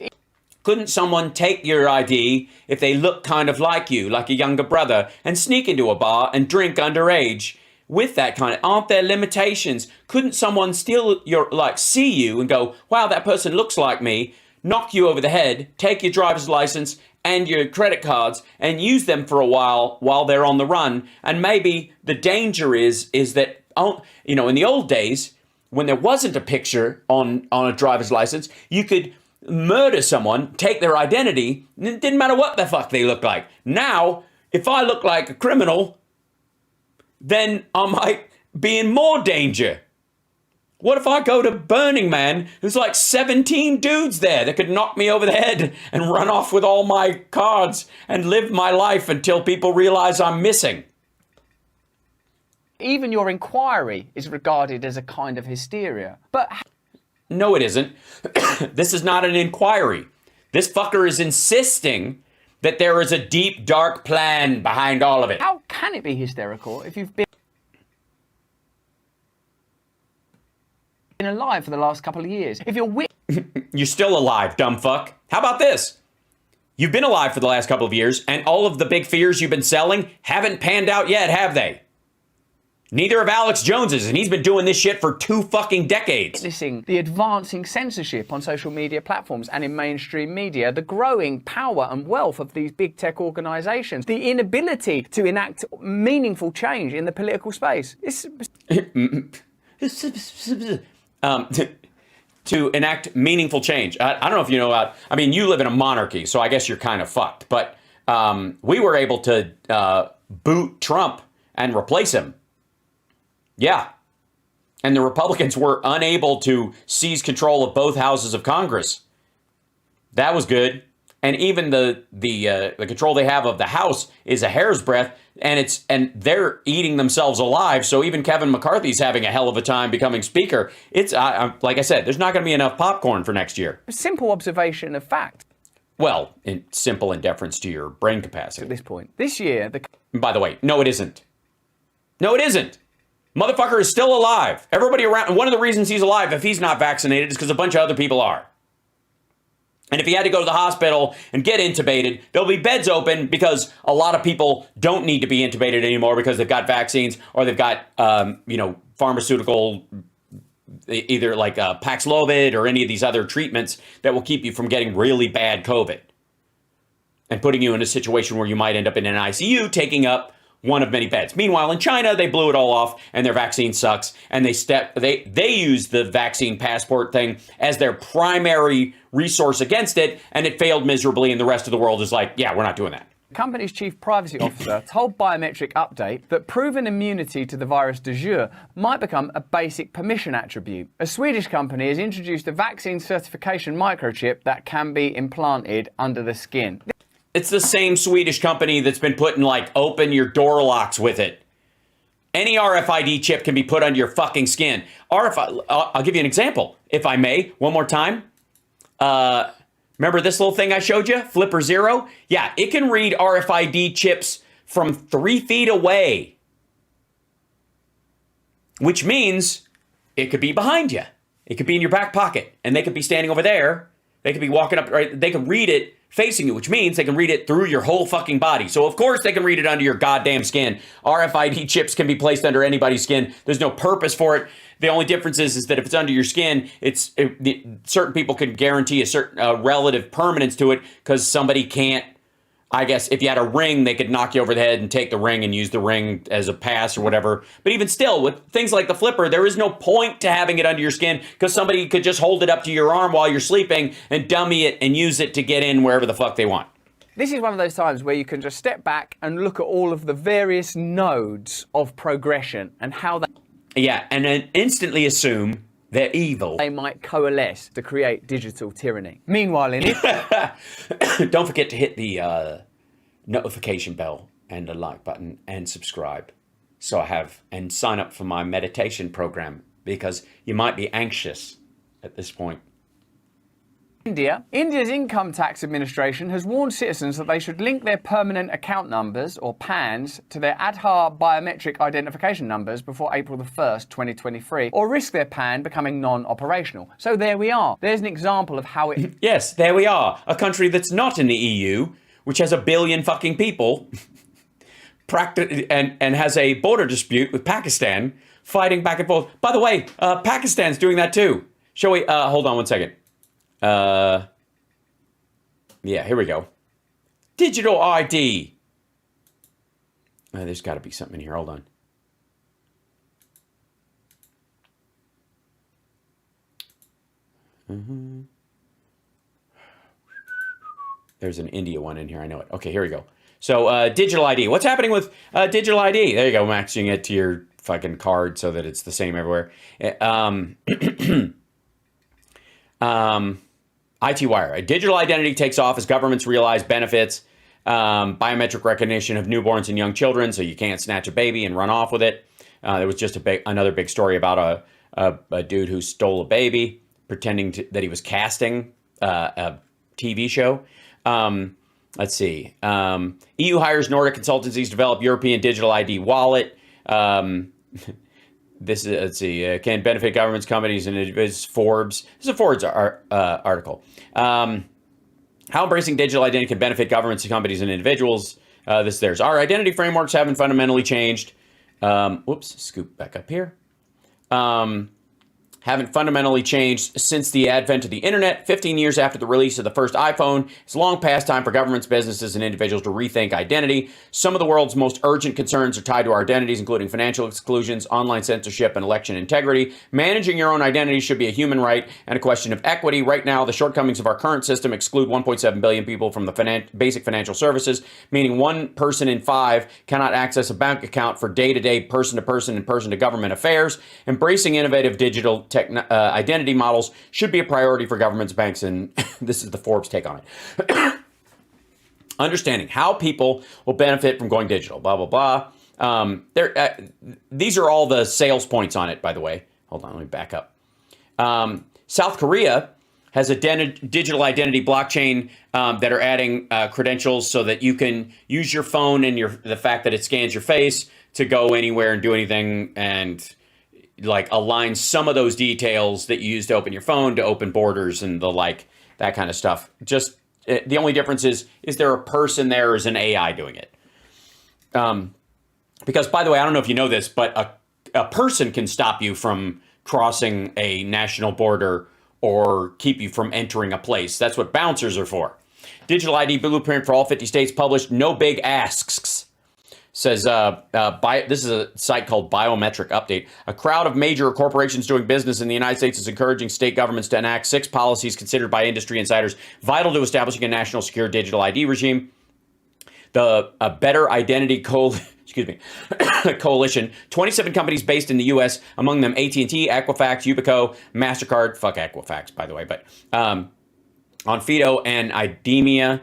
Couldn't someone take your ID if they look kind of like you, like a younger brother, and sneak into a bar and drink underage? With that kind of, aren't there limitations? Couldn't someone steal your, like, see you and go, wow, that person looks like me, knock you over the head, take your driver's license and your credit cards and use them for a while they're on the run? And maybe the danger is that, you know, in the old days, when there wasn't a picture on a driver's license, you could murder someone, take their identity, and it didn't matter what the fuck they looked like. Now, if I look like a criminal, then I might be in more danger. What if I go to Burning Man, there's like 17 dudes there that could knock me over the head and run off with all my cards and live my life until people realize I'm missing? Even your inquiry is regarded as a kind of hysteria. But no, it isn't. This is not an inquiry. This fucker is insisting that there is a deep, dark plan behind all of it. how can it be hysterical if you've been alive for the last couple of years? If you're You're still alive, dumb fuck. How about this? You've been alive for the last couple of years, and all of the big fears you've been selling haven't panned out yet, have they? Neither have Alex Jones's, and he's been doing this shit for 2 fucking decades. witnessing the advancing censorship on social media platforms and in mainstream media, the growing power and wealth of these big tech organisations, the inability to enact meaningful change in the political space. To enact meaningful change. I don't know if you know about, I mean, you live in a monarchy, so I guess you're kind of fucked. But we were able to boot Trump and replace him. Yeah. And the Republicans were unable to seize control of both houses of Congress. That was good. And even the control they have of the House is a hair's breadth, and they're eating themselves alive. So even Kevin McCarthy's having a hell of a time becoming speaker. It's like I said, there's not going to be enough popcorn for next year. A simple observation of fact. Well, simple in deference to your brain capacity. At this point, this year, By the way, no, it isn't. No, it isn't. Motherfucker is still alive. Everybody around. And one of the reasons he's alive, if he's not vaccinated, is because a bunch of other people are. And if he had to go to the hospital and get intubated, there'll be beds open because a lot of people don't need to be intubated anymore because they've got vaccines or they've got, pharmaceutical, either like Paxlovid or any of these other treatments that will keep you from getting really bad COVID and putting you in a situation where you might end up in an ICU taking up one of many beds. Meanwhile, in China, they blew it all off and their vaccine sucks. And they use the vaccine passport thing as their primary resource against it. And it failed miserably. And the rest of the world is like, yeah, we're not doing that. the company's chief privacy officer told Biometric Update that proven immunity to the virus de jure might become a basic permission attribute. A Swedish company has introduced a vaccine certification microchip that can be implanted under the skin. It's the same Swedish company that's been putting, like, open your door locks with it. Any RFID chip can be put under your fucking skin. I'll give you an example, if I may, one more time. Remember this little thing I showed you? Flipper Zero? Yeah, it can read RFID chips from 3 feet away. Which means it could be behind you. It could be in your back pocket. And they could be standing over there. They could be walking up, right? They can read it facing you, which means they can read it through your whole fucking body. So of course they can read it under your goddamn skin. RFID chips can be placed under anybody's skin. There's no purpose for it. The only difference is that if it's under your skin, certain people can guarantee a certain relative permanence to it because somebody can't. I guess if you had a ring, they could knock you over the head and take the ring and use the ring as a pass or whatever. But even still, with things like the flipper, there is no point to having it under your skin because somebody could just hold it up to your arm while you're sleeping and dummy it and use it to get in wherever the fuck they want. This is one of those times where you can just step back and look at all of the various nodes of progression and how Yeah, and then instantly assume they're evil. they might coalesce to create digital tyranny. Meanwhile, in it, Don't forget to hit the notification bell and the like button and subscribe. And sign up for my meditation program because you might be anxious at this point. India's income tax administration has warned citizens that they should link their permanent account numbers, or PANs, to their Aadhaar biometric identification numbers before April the 1st, 2023, or risk their PAN becoming non-operational. So there we are. There's an example of how it... Yes, there we are. A country that's not in the EU, which has 1 billion fucking people, and has a border dispute with Pakistan, fighting back and forth. By the way, Pakistan's doing that too. Shall we... hold on one second. Yeah, here we go. Digital ID. There's got to be something in here. Hold on. There's an India one in here. I know it. Okay, here we go. So, digital ID. What's happening with digital ID? There you go, matching it to your fucking card so that it's the same everywhere. IT Wire. A digital identity takes off as governments realize benefits. Biometric recognition of newborns and young children, so you can't snatch a baby and run off with it. There was just another big story about a dude who stole a baby, pretending that he was casting a TV show. Let's see. EU hires Nordic consultancies to develop European digital ID wallet. This is, let's see, can benefit governments, companies, and it's Forbes. This is a Forbes article. How embracing digital identity can benefit governments, companies, and individuals. There's our identity frameworks haven't fundamentally changed. Scoop back up here. Haven't fundamentally changed since the advent of the internet. 15 years after the release of the first iPhone, it's long past time for governments, businesses, and individuals to rethink identity. Some of the world's most urgent concerns are tied to our identities, including financial exclusions, online censorship, and election integrity. Managing your own identity should be a human right and a question of equity. Right now, the shortcomings of our current system exclude 1.7 billion people from the basic financial services, meaning 1 person in 5 cannot access a bank account for day-to-day, person-to-person, and person-to-government affairs. Embracing innovative digital identity models should be a priority for governments, banks, and this is the Forbes take on it. Understanding how people will benefit from going digital, blah, blah, blah. These are all the sales points on it, by the way. Hold on, let me back up. South Korea has a digital identity blockchain that are adding credentials so that you can use your phone and the fact that it scans your face to go anywhere and do anything, and like align some of those details that you use to open your phone to open borders and the like, that kind of stuff. Just the only difference is there a person there or is an AI doing it? Because, by the way, I don't know if you know this, but a person can stop you from crossing a national border or keep you from entering a place. That's what bouncers are for. Digital ID blueprint for all 50 states published. No big asks. Says, this is a site called Biometric Update. A crowd of major corporations doing business in the United States is encouraging state governments to enact 6 policies considered by industry insiders vital to establishing a national secure digital ID regime. The Better Identity Coalition, 27 companies based in the U.S., among them AT&T, Equifax, Yubico, MasterCard, fuck Equifax, by the way, but Onfido and IDEMIA,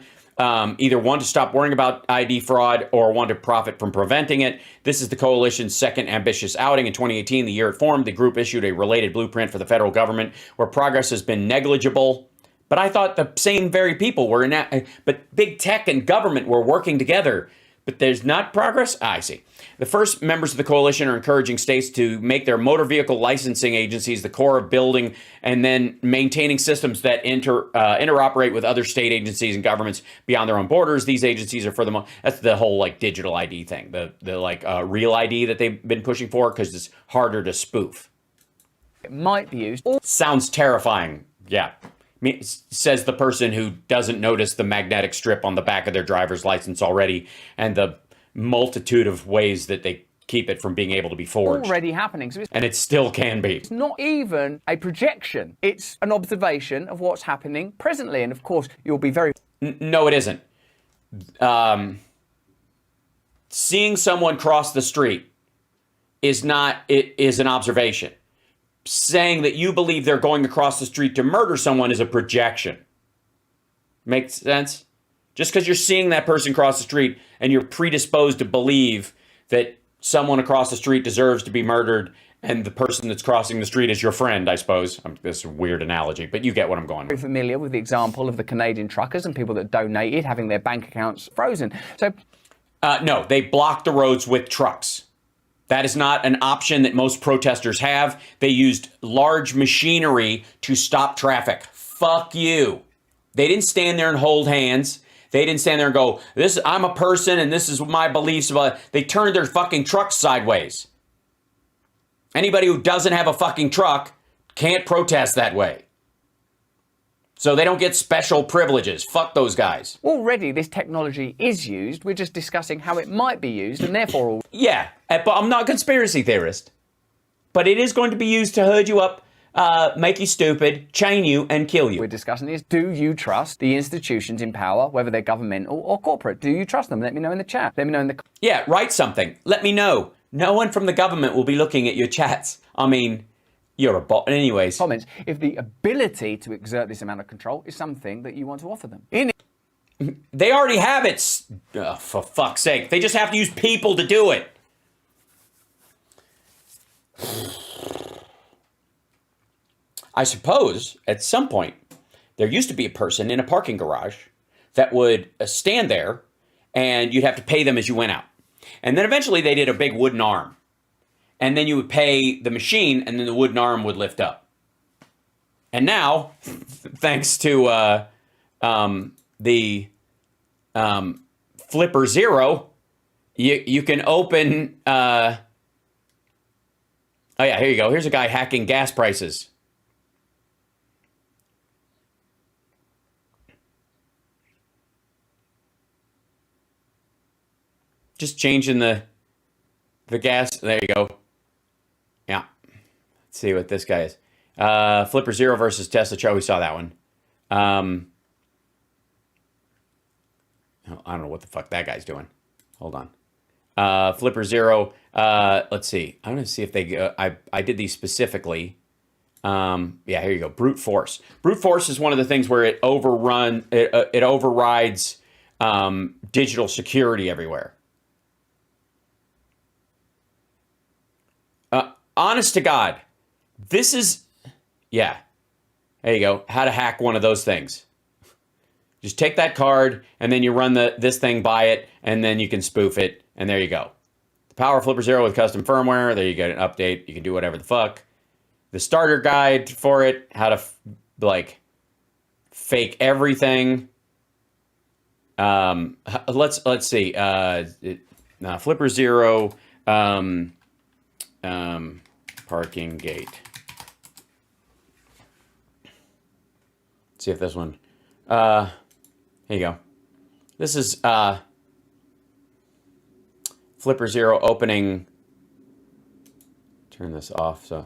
either want to stop worrying about ID fraud or want to profit from preventing it. This is the coalition's second ambitious outing. In 2018, the year it formed, the group issued a related blueprint for the federal government where progress has been negligible. But I thought the same very people were in that, but big tech and government were working together. But there's not progress? I see. The first members of the coalition are encouraging states to make their motor vehicle licensing agencies the core of building and then maintaining systems that interoperate with other state agencies and governments beyond their own borders. These agencies are that's the whole like digital ID thing, the real ID that they've been pushing for because it's harder to spoof. It might be used. Sounds terrifying. Yeah. Says the person who doesn't notice the magnetic strip on the back of their driver's license already and the multitude of ways that they keep it from being able to be forged. Already happening. So and it still can be. It's not even a projection. It's an observation of what's happening presently. And of course, you'll be very... No, it isn't. Seeing someone cross the street is an observation. Saying that you believe they're going across the street to murder someone is a projection. Makes sense? Just because you're seeing that person cross the street and you're predisposed to believe that someone across the street deserves to be murdered and the person that's crossing the street is your friend, I suppose. This is a weird analogy, but you get what I'm going with. Very familiar with the example of the Canadian truckers and people that donated having their bank accounts frozen. So, no, they blocked the roads with trucks. That is not an option that most protesters have. They used large machinery to stop traffic. Fuck you. They didn't stand there and hold hands. They didn't stand there and go, I'm a person and this is my beliefs about it. They turned their fucking trucks sideways. Anybody who doesn't have a fucking truck can't protest that way. So they don't get special privileges. Fuck those guys. Already this technology is used. We're just discussing how it might be used and therefore... Yeah, but I'm not a conspiracy theorist. But it is going to be used to herd you up, make you stupid, chain you, and kill you. We're discussing is, do you trust the institutions in power, whether they're governmental or corporate? Do you trust them? Let me know in the chat. Let me know in the... Yeah, write something. Let me know. No one from the government will be looking at your chats. I mean... You're a bot. Anyways. Comments if the ability to exert this amount of control is something that you want to offer them. They already have it. For fuck's sake. They just have to use people to do it. I suppose at some point there used to be a person in a parking garage that would stand there and you'd have to pay them as you went out. And then eventually they did a big wooden arm. And then you would pay the machine, and then the wooden arm would lift up. And now, thanks to the Flipper Zero, you can open... oh, yeah, here you go. Here's a guy hacking gas prices. Just changing the gas. There you go. Yeah. Let's see what this guy is. Flipper Zero versus Tesla Cho. We saw that one. I don't know what the fuck that guy's doing. Hold on. Flipper Zero. Let's see. I'm going to see if they... I did these specifically. Yeah, here you go. Brute force. Brute force is one of the things where it overrides digital security everywhere. Honest to God, this is, yeah, there you go. How to hack one of those things. Just take that card and then you run this thing by it and then you can spoof it and there you go. The Power Flipper Zero with custom firmware. There you get an update. You can do whatever the fuck. The starter guide for it. How to fake everything. Let's see. Flipper Zero. Parking gate. Let's see if this one. Here you go. This is Flipper Zero opening. Turn this off. So.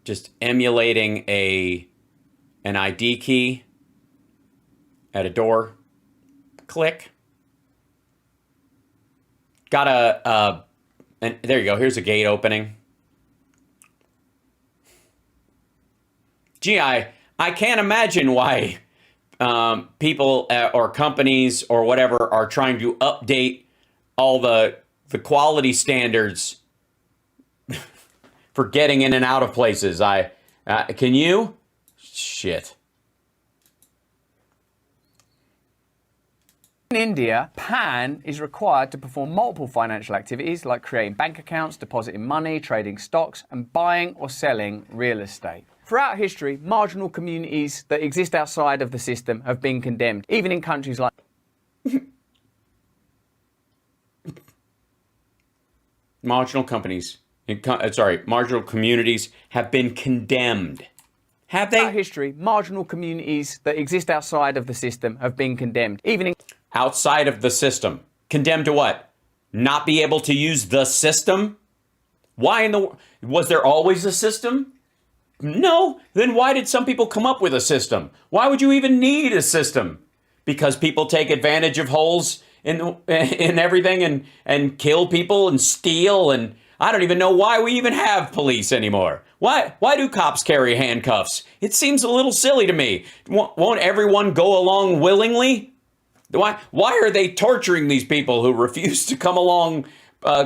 Just emulating an ID key at a door. Click. Got and there you go. Here's a gate opening. Gee, I can't imagine why people or companies or whatever are trying to update all the the quality standards for getting in and out of places. Can you? Shit. In India, PAN is required to perform multiple financial activities like creating bank accounts, depositing money, trading stocks, and buying or selling real estate. Throughout history, marginal communities that exist outside of the system have been condemned, even in countries like... Marginal communities have been condemned. Have they? Throughout history, marginal communities that exist outside of the system have been condemned, even in... Outside of the system. Condemned to what? Not be able to use the system? Why in the... Was there always a system? No. Then why did some people come up with a system? Why would you even need a system? Because people take advantage of holes in everything and kill people and steal, and I don't even know why we even have police anymore. Why do cops carry handcuffs? It seems a little silly to me. Won't everyone go along willingly? Why are they torturing these people who refuse to come along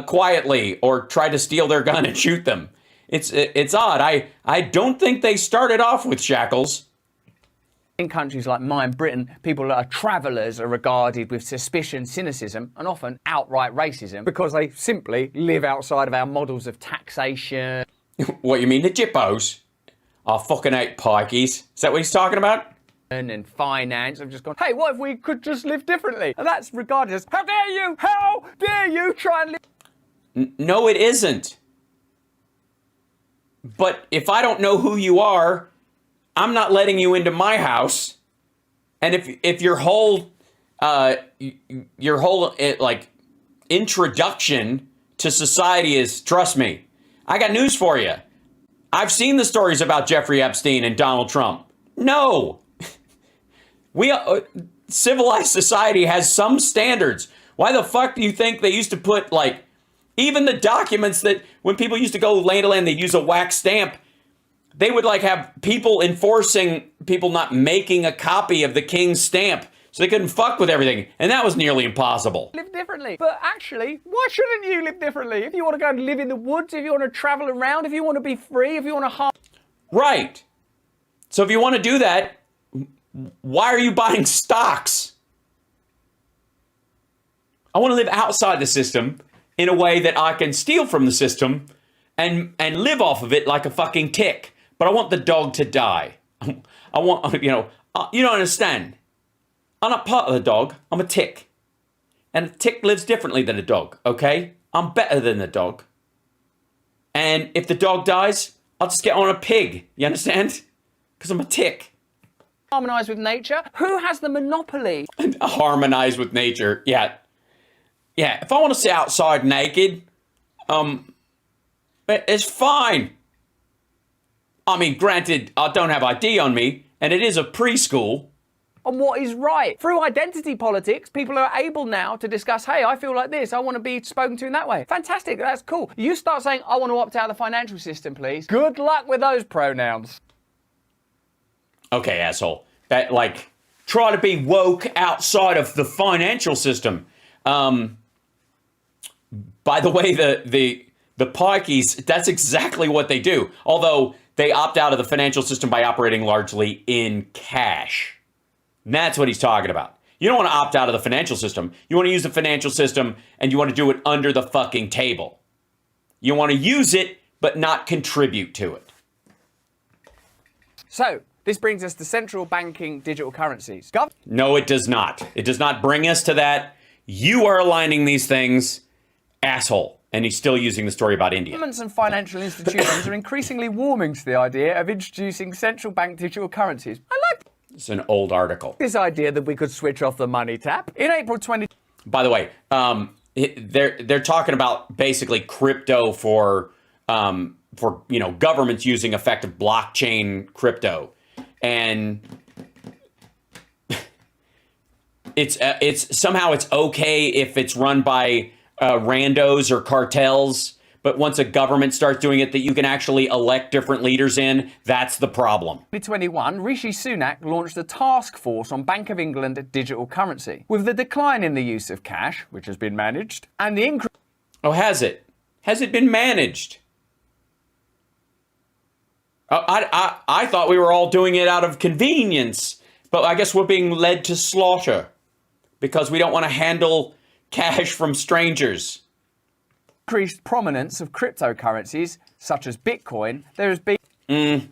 quietly or try to steal their gun and shoot them? It's odd. I don't think they started off with shackles. In countries like mine, Britain, people that are travellers are regarded with suspicion, cynicism, and often outright racism because they simply live outside of our models of taxation. What, you mean the Jippos? I fucking hate pikeys. Is that what he's talking about? And finance. I've just gone, hey, what if we could just live differently? And that's regarded as, how dare you try and live... No, it isn't. But if I don't know who you are, I'm not letting you into my house. And if your whole like introduction to society is, trust me, I got news for you. I've seen the stories about Jeffrey Epstein and Donald Trump. No. Civilized society has some standards. Why the fuck do you think they used to put, like, even the documents that when people used to go land to land, they'd use a wax stamp. They would, like, have people enforcing people not making a copy of the king's stamp so they couldn't fuck with everything. And that was nearly impossible. Live differently. But actually, why shouldn't you live differently? If you want to go and live in the woods, if you want to travel around, if you want to be free, if you want to harm... Right. So if you want to do that, why are you buying stocks? I want to live outside the system in a way that I can steal from the system and live off of it like a fucking tick. But I want the dog to die. I want, you don't understand. I'm not part of the dog. I'm a tick. And a tick lives differently than a dog, okay? I'm better than the dog. And if the dog dies, I'll just get on a pig. You understand? Because I'm a tick. Harmonise with nature? Who has the monopoly? Harmonize with nature. Yeah. If I want to sit outside naked, it's fine. I mean, granted, I don't have ID on me, and it is a preschool. On what is right. Through identity politics, people are able now to discuss, hey, I feel like this, I want to be spoken to in that way. Fantastic, that's cool. You start saying, I want to opt out of the financial system, please. Good luck with those pronouns. Okay, asshole. That, like, try to be woke outside of the financial system. By the way, the pikeys, that's exactly what they do. Although they opt out of the financial system by operating largely in cash. And that's what he's talking about. You don't want to opt out of the financial system. You want to use the financial system and you want to do it under the fucking table. You want to use it, but not contribute to it. So, this brings us to central banking digital currencies. No, it does not. It does not bring us to that. You are aligning these things, asshole. And he's still using the story about India. Governments and financial institutions are increasingly warming to the idea of introducing central bank digital currencies. I like It's an old article. this idea that we could switch off the money tap. In April 20... By the way, they're talking about basically crypto for governments using effective blockchain crypto. And it's somehow it's okay if it's run by randos or cartels, but once a government starts doing it that you can actually elect different leaders in, that's the problem. 2021, Rishi Sunak launched a task force on Bank of England digital currency. With the decline in the use of cash, which has been managed, and the increase... Oh, has it? Has it been managed? I thought we were all doing it out of convenience, but I guess we're being led to slaughter because we don't want to handle cash from strangers. Increased prominence of cryptocurrencies, such as Bitcoin, there has been... You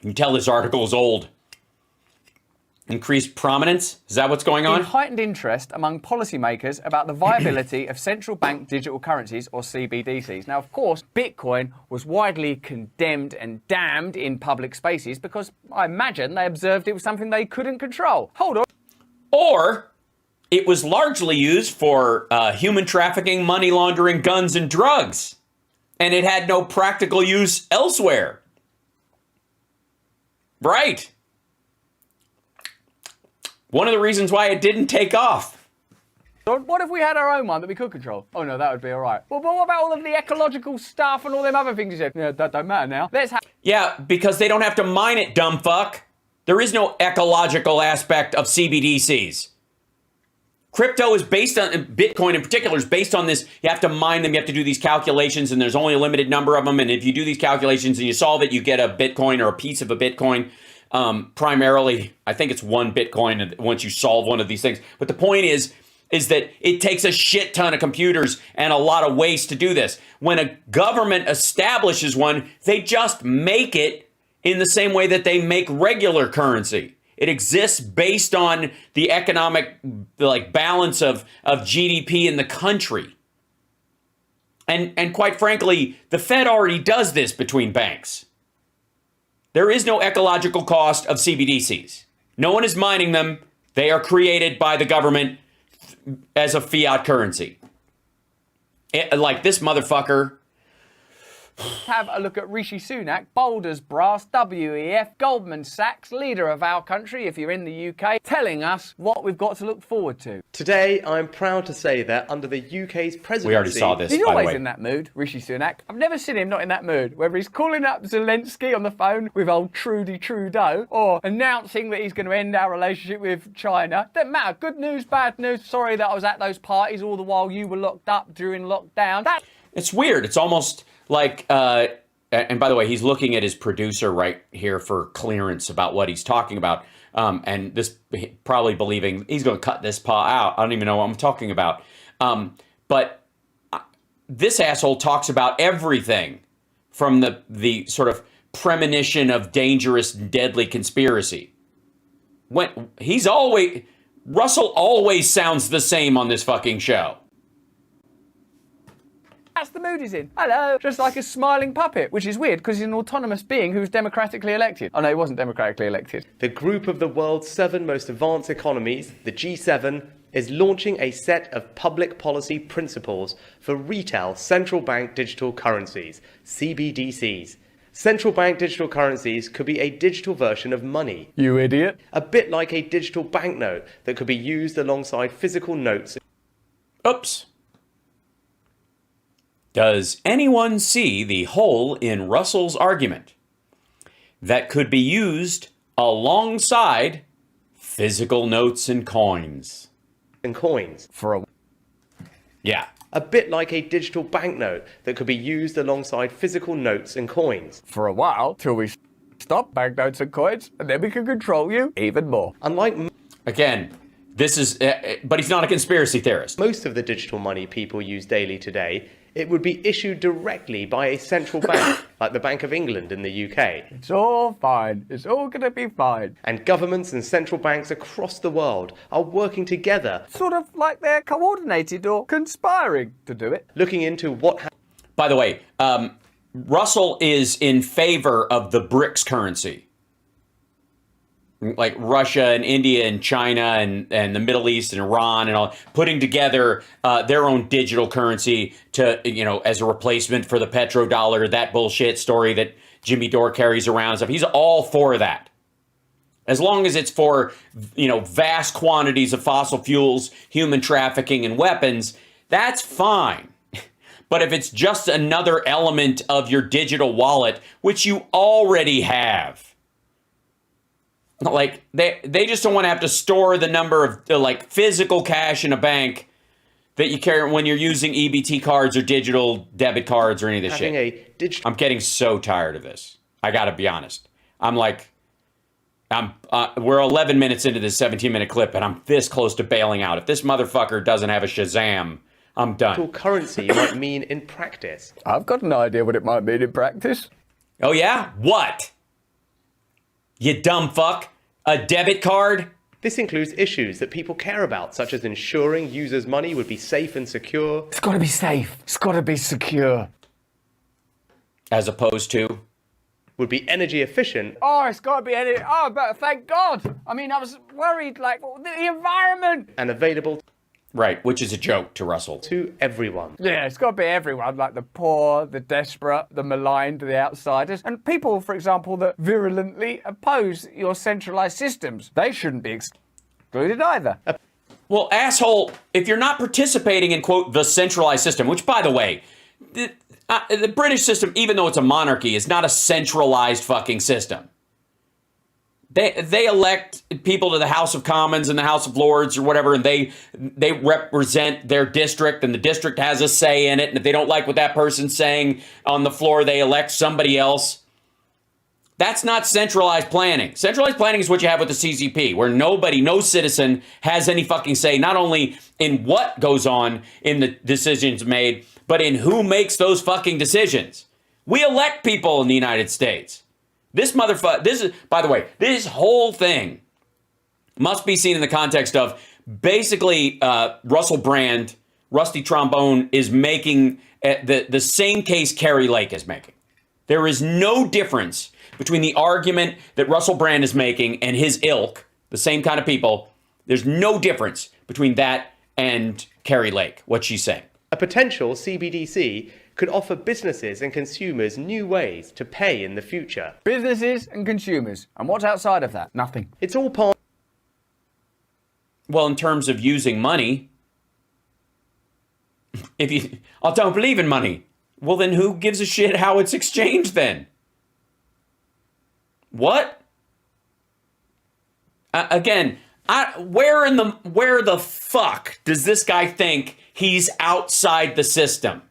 can tell this article is old. Increased prominence? Is that what's going on? heightened interest among policymakers about the viability of central bank digital currencies, or CBDCs. Now, of course, Bitcoin was widely condemned and damned in public spaces because I imagine they observed it was something they couldn't control. Hold on. Or it was largely used for human trafficking, money laundering, guns, and drugs. And it had no practical use elsewhere. Right. One of the reasons why it didn't take off. What if we had our own one that we could control? Oh no, that would be all right. Well, but what about all of the ecological stuff and all them other things you said? Yeah, that don't matter now. Yeah, because they don't have to mine it, dumb fuck. There is no ecological aspect of CBDCs. Crypto is based on, Bitcoin in particular is based on this. You have to mine them, you have to do these calculations, and there's only a limited number of them. And if you do these calculations and you solve it, you get a Bitcoin or a piece of a Bitcoin. Primarily, I think it's one Bitcoin once you solve one of these things. But the point is that it takes a shit ton of computers and a lot of waste to do this. When a government establishes one, they just make it in the same way that they make regular currency. It exists based on the economic balance of GDP in the country. And quite frankly, the Fed already does this between banks. There is no ecological cost of CBDCs. No one is mining them. They are created by the government as a fiat currency. Like this motherfucker. Have a look at Rishi Sunak, Boulders Brass, WEF, Goldman Sachs, leader of our country, if you're in the UK, telling us what we've got to look forward to. Today, I'm proud to say that under the UK's presidency... We already saw this, He's by the always way. in that mood, Rishi Sunak. I've never seen him not in that mood, whether he's calling up Zelensky on the phone with old Trudy Trudeau, or announcing that he's going to end our relationship with China. Doesn't matter, good news, bad news, sorry that I was at those parties all the while you were locked up during lockdown. It's weird. It's almost like, and by the way, he's looking at his producer right here for clearance about what he's talking about. And this probably believing he's going to cut this part out. I don't even know what I'm talking about. But this asshole talks about everything from the sort of premonition of dangerous and deadly conspiracy. When Russell always sounds the same on this fucking show. That's the mood he's in. Hello. Just like a smiling puppet, which is weird because he's an autonomous being who's democratically elected. Oh no, he wasn't democratically elected. The group of the world's 7 most advanced economies, the G7, is launching a set of public policy principles for retail central bank digital currencies, CBDCs. Central bank digital currencies could be a digital version of money. You idiot. A bit like a digital banknote that could be used alongside physical notes. Oops. Does anyone see the hole in Russell's argument that could be used alongside physical notes and coins? And coins. Yeah. A bit like a digital banknote that could be used alongside physical notes and coins. For a while, till we stop banknotes and coins, and then we can control you even more. Unlike Again, this is, but he's not a conspiracy theorist. most of the digital money people use daily today, it would be issued directly by a central bank, like the Bank of England in the UK. It's all fine. It's all going to be fine. And governments and central banks across the world are working together, Sort of like they're coordinated or conspiring to do it. looking into what By the way, Russell is in favor of the BRICS currency. Like Russia and India and China and the Middle East and Iran and all putting together their own digital currency to, as a replacement for the petrodollar, that bullshit story that Jimmy Dore carries around and stuff. He's all for that. As long as it's for, vast quantities of fossil fuels, human trafficking and weapons, that's fine. But if it's just another element of your digital wallet, which you already have, like they just don't want to have to store the number of physical cash in a bank that you carry when you're using EBT cards or digital debit cards or any of this Having shit. a digital I'm getting so tired of this. I got to be honest. We're 11 minutes into this 17-minute clip, and I'm this close to bailing out. If this motherfucker doesn't have a Shazam, I'm done. currency might mean in practice. I've got an idea what it might mean in practice. Oh, yeah? What? You dumb fuck? A debit card? This includes issues that people care about, such as ensuring users' money would be safe and secure. It's got to be safe. It's got to be secure. As opposed to? Would be energy efficient. Oh, it's got to be any. Oh, but thank God. I mean, I was worried, like, the environment. And available Right, which is a joke to Russell. to everyone. Yeah, it's got to be everyone, like the poor, the desperate, the maligned, the outsiders, and people, for example, that virulently oppose your centralised systems. They shouldn't be excluded either. Well, asshole, if you're not participating in, quote, the centralized system, which, by the way, the British system, even though it's a monarchy, is not a centralized fucking system. They elect people to the House of Commons and the House of Lords or whatever, and they represent their district, and the district has a say in it, and if they don't like what that person's saying on the floor, they elect somebody else. That's not centralized planning. Centralized planning is what you have with the CCP, where no citizen has any fucking say, not only in what goes on in the decisions made, but in who makes those fucking decisions. We elect people in the United States. This motherfucker, by the way, this whole thing must be seen in the context of basically Russell Brand, Rusty Trombone, is making the same case Kari Lake is making. There is no difference between the argument that Russell Brand is making and his ilk, the same kind of people. There's no difference between that and Kari Lake, what she's saying. A potential CBDC could offer businesses and consumers new ways to pay in the future. Businesses and consumers. And what's outside of that? Nothing. It's all part Well, in terms of using money, I don't believe in money. Well, then who gives a shit how it's exchanged then? What? Again, where the fuck does this guy think he's outside the system?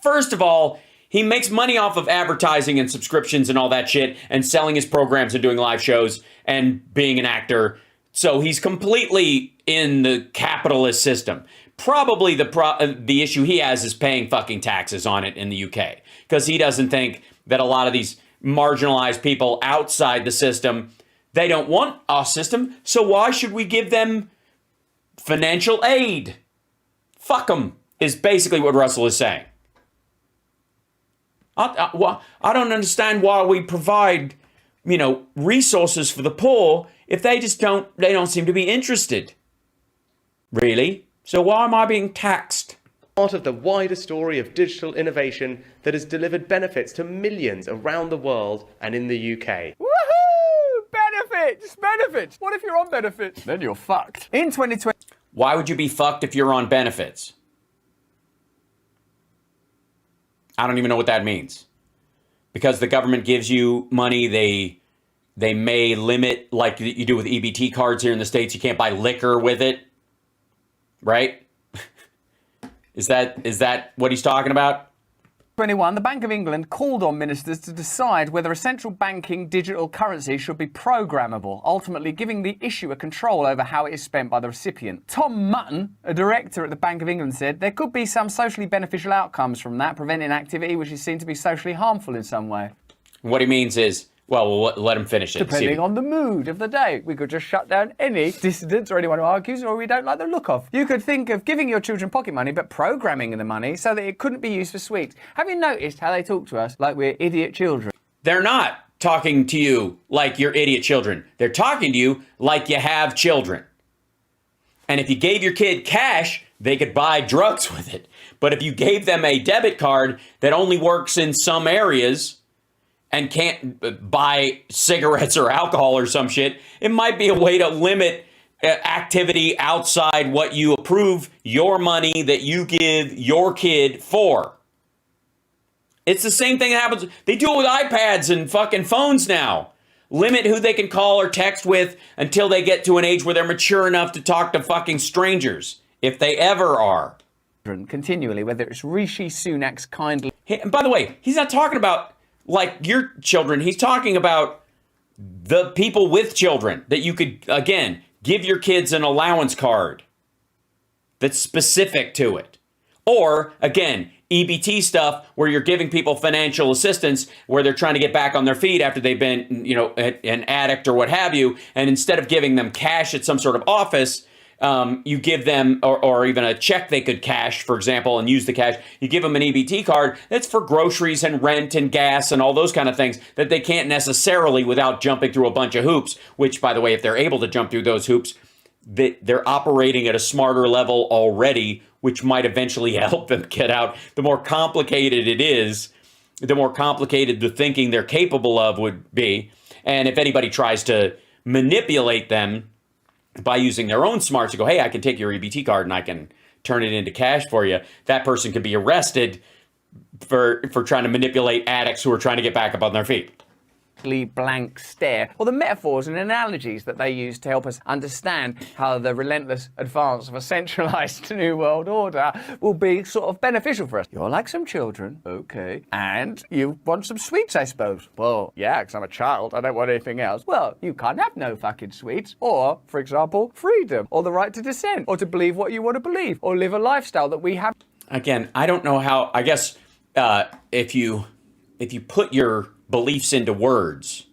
First of all, he makes money off of advertising and subscriptions and all that shit and selling his programs and doing live shows and being an actor. So he's completely in the capitalist system. Probably the issue he has is paying fucking taxes on it in the UK, because he doesn't think that a lot of these marginalized people outside the system, they don't want our system, so why should we give them financial aid? Fuck them, is basically what Russell is saying. I don't understand why we provide, resources for the poor if they don't seem to be interested. Really? So why am I being taxed? of the wider story of digital innovation that has delivered benefits to millions around the world and in the UK. Woohoo! Benefits! Benefits! What if you're on benefits? Then you're fucked. In 2020... Why would you be fucked if you're on benefits? I don't even know what that means. Because the government gives you money, they may limit, like you do with EBT cards here in the States, you can't buy liquor with it. Right? Is that what he's talking about? 2021, the Bank of England called on ministers to decide whether a central banking digital currency should be programmable, ultimately giving the issuer control over how it is spent by the recipient. Tom Mutton, a director at the Bank of England, said there could be some socially beneficial outcomes from that, preventing activity which is seen to be socially harmful in some way. What he means is, well, we'll let him finish it. Depending on the mood of the day. We could just shut down any dissidents or anyone who argues or we don't like the look of. You could think of giving your children pocket money, but programming the money so that it couldn't be used for sweets. Have you noticed how they talk to us like we're idiot children? They're not talking to you like you're idiot children. They're talking to you like you have children. And if you gave your kid cash, they could buy drugs with it. But if you gave them a debit card that only works in some areas and can't buy cigarettes or alcohol or some shit, it might be a way to limit activity outside what you approve your money that you give your kid for. It's the same thing that happens. They do it with iPads and fucking phones now. Limit who they can call or text with until they get to an age where they're mature enough to talk to fucking strangers. if they ever are. Continually, whether it's Rishi Sunak's kindly. And by the way, he's not talking about like your children. He's talking about the people with children that you could, again, give your kids an allowance card that's specific to it. Or, again, EBT stuff where you're giving people financial assistance where they're trying to get back on their feet after they've been, an addict or what have you. And instead of giving them cash at some sort of office, you give them, or even a check they could cash, for example, and use the cash. You give them an EBT card that's for groceries and rent and gas and all those kind of things that they can't necessarily without jumping through a bunch of hoops, which, by the way, if they're able to jump through those hoops, they're operating at a smarter level already, which might eventually help them get out. The more complicated it is, the more complicated the thinking they're capable of would be. And if anybody tries to manipulate them by using their own smarts to go, hey, I can take your EBT card and I can turn it into cash for you, that person could be arrested for trying to manipulate addicts who are trying to get back up on their feet. Blank stare, or the metaphors and analogies that they use to help us understand how the relentless advance of a centralized new world order will be sort of beneficial for us. You're like some children, okay, and you want some sweets, I suppose. Well, yeah, because I'm a child, I don't want anything else. Well, you can't have no fucking sweets, or, for example, freedom, or the right to dissent, or to believe what you want to believe, or live a lifestyle that we have. Again, I don't know how, I guess, if you put your beliefs into words,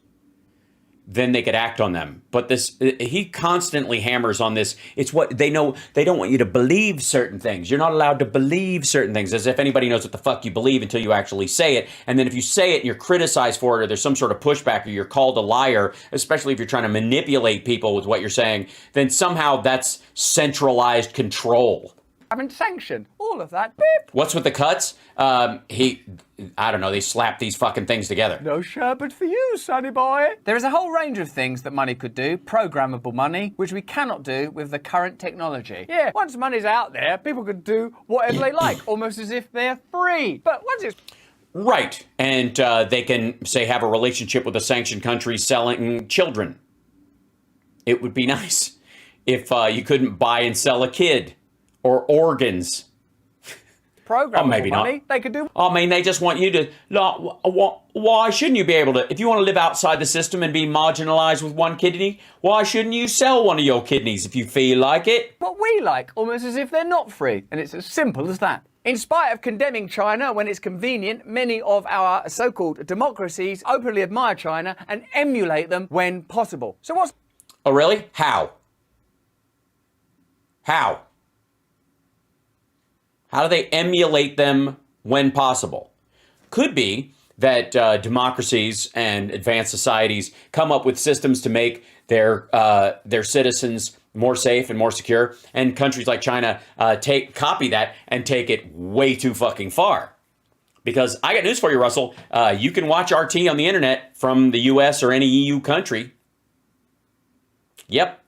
then they could act on them. But he constantly hammers on this. It's what they know. They don't want you to believe certain things. You're not allowed to believe certain things, as if anybody knows what the fuck you believe until you actually say it. And then if you say it and you're criticized for it, or there's some sort of pushback, or you're called a liar, especially if you're trying to manipulate people with what you're saying, then somehow that's centralized control. Haven't sanctioned all of that. Beep. What's with the cuts? I don't know. They slap these fucking things together. No sherbet for you, sonny boy. There is a whole range of things that money could do, programmable money, which we cannot do with the current technology. Yeah, once money's out there, people could do whatever they like, almost as if they're free. But once it's... Right. And they can, say, have a relationship with a sanctioned country selling children. It would be nice if you couldn't buy and sell a kid. Or organs. Programmable maybe money, not. They could do. I mean, they just want you to. Why shouldn't you be able to? If you want to live outside the system and be marginalized with one kidney, why shouldn't you sell one of your kidneys if you feel like it? What we like, almost as if they're not free. And it's as simple as that. In spite of condemning China when it's convenient, many of our so-called democracies openly admire China and emulate them when possible. So what's... Oh, really? How? How? How do they emulate them when possible? Could be that democracies and advanced societies come up with systems to make their citizens more safe and more secure, and countries like China copy that and take it way too fucking far. Because I got news for you, Russell. You can watch RT on the internet from the US or any EU country. Yep.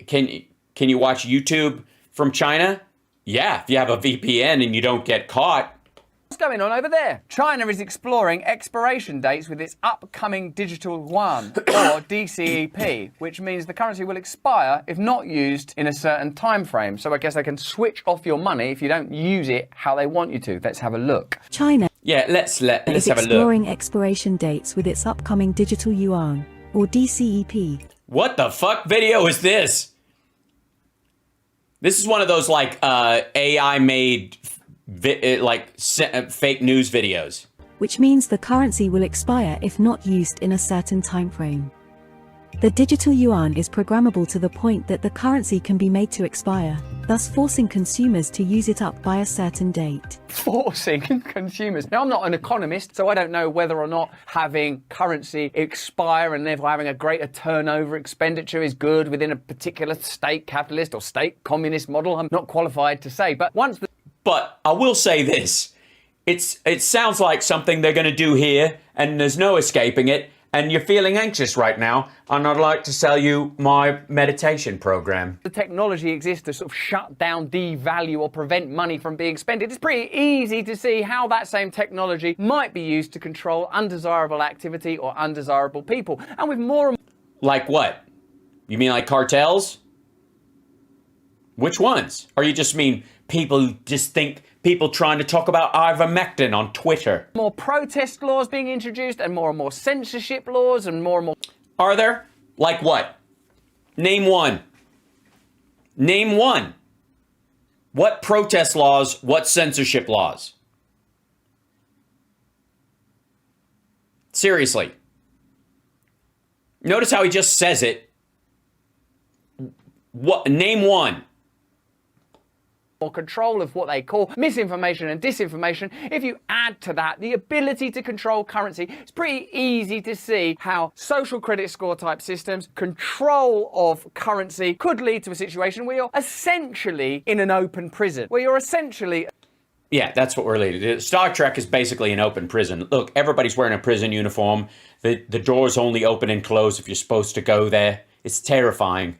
Can you watch YouTube from China? Yeah, if you have a VPN and you don't get caught. What's going on over there? China is exploring expiration dates with its upcoming digital yuan, or DCEP, which means the currency will expire if not used in a certain time frame. So I guess they can switch off your money if you don't use it how they want you to. Let's have a look. China Yeah, let's have a look. exploring expiration dates with its upcoming digital yuan, or DCEP. What the fuck video is this? This is one of those like AI-made fake news videos. Which means the currency will expire if not used in a certain time frame. The digital yuan is programmable to the point that the currency can be made to expire, thus forcing consumers to use it up by a certain date. Forcing consumers. Now, I'm not an economist, so I don't know whether or not having currency expire and therefore having a greater turnover expenditure is good within a particular state capitalist or state communist model. I'm not qualified to say, but once the... But I will say this. It sounds like something they're going to do here, and there's no escaping it. And you're feeling anxious right now, and I'd like to sell you my meditation program. The technology exists to sort of shut down, devalue, or prevent money from being spent. It's pretty easy to see how that same technology might be used to control undesirable activity or undesirable people. And with more and Like what? You mean like cartels? Which ones? Or you just mean people who just think people trying to talk about ivermectin on Twitter? More protest laws being introduced and more censorship laws and more. Are there? Like what? Name one. Name one. What protest laws? What censorship laws? Seriously. Notice how he just says it. What? Name one. More control of what they call misinformation and disinformation. If you add to that the ability to control currency, it's pretty easy to see how social credit score type systems, control of currency could lead to a situation where you're essentially in an open prison, where you're essentially... Yeah, that's what we're leading to. Star Trek is basically an open prison. Look, everybody's wearing a prison uniform. The doors only open and close if you're supposed to go there. It's terrifying.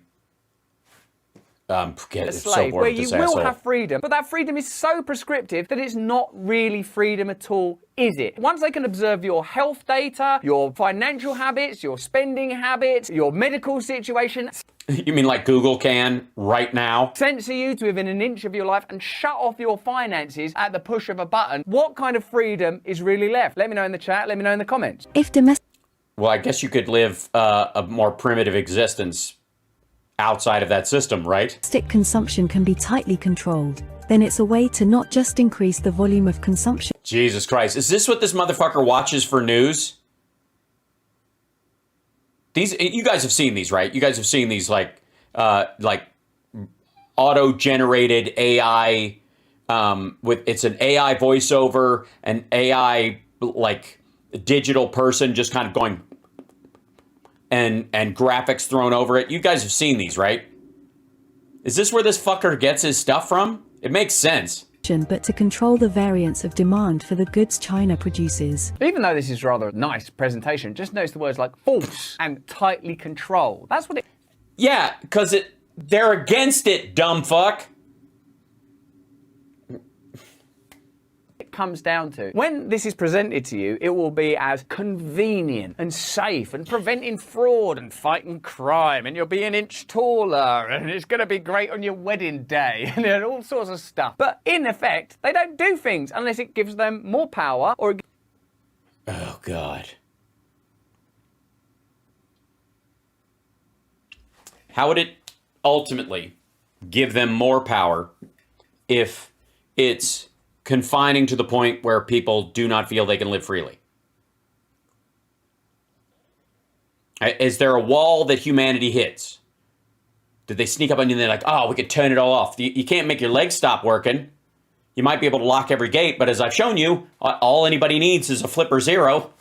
A slave, where you will have freedom, but that freedom is so prescriptive that it's not really freedom at all, is it? Once they can observe your health data, your financial habits, your spending habits, your medical situation... You mean like Google can right now? Censor you to within an inch of your life and shut off your finances at the push of a button. What kind of freedom is really left? Let me know in the chat, let me know in the comments. If domestic... Well, I guess you could live a more primitive existence outside of that system, right? consumption can be tightly controlled, then it's a way to not just increase the volume of consumption. Jesus Christ. Is this what this motherfucker watches for news? You guys have seen these, right? You guys have seen these like auto-generated AI it's an AI voiceover, an AI like digital person just kind of going and graphics thrown over it. You guys have seen these, right? Is this where this fucker gets his stuff from? It makes sense. But to control the variance of demand for the goods China produces. Even though this is rather a nice presentation, just notice the words like false and tightly controlled. That's what it... Yeah, because they're against it, dumb fuck. Comes down to. When this is presented to you, it will be as convenient and safe and preventing fraud and fighting crime, and you'll be an inch taller and it's going to be great on your wedding day and all sorts of stuff. But in effect, they don't do things unless it gives them more power or... Oh, God. How would it ultimately give them more power if it's confining to the point where people do not feel they can live freely? Is there a wall that humanity hits? Did they sneak up on you and they're like, oh, we could turn it all off? You can't make your legs stop working. You might be able to lock every gate, but as I've shown you, all anybody needs is a flipper zero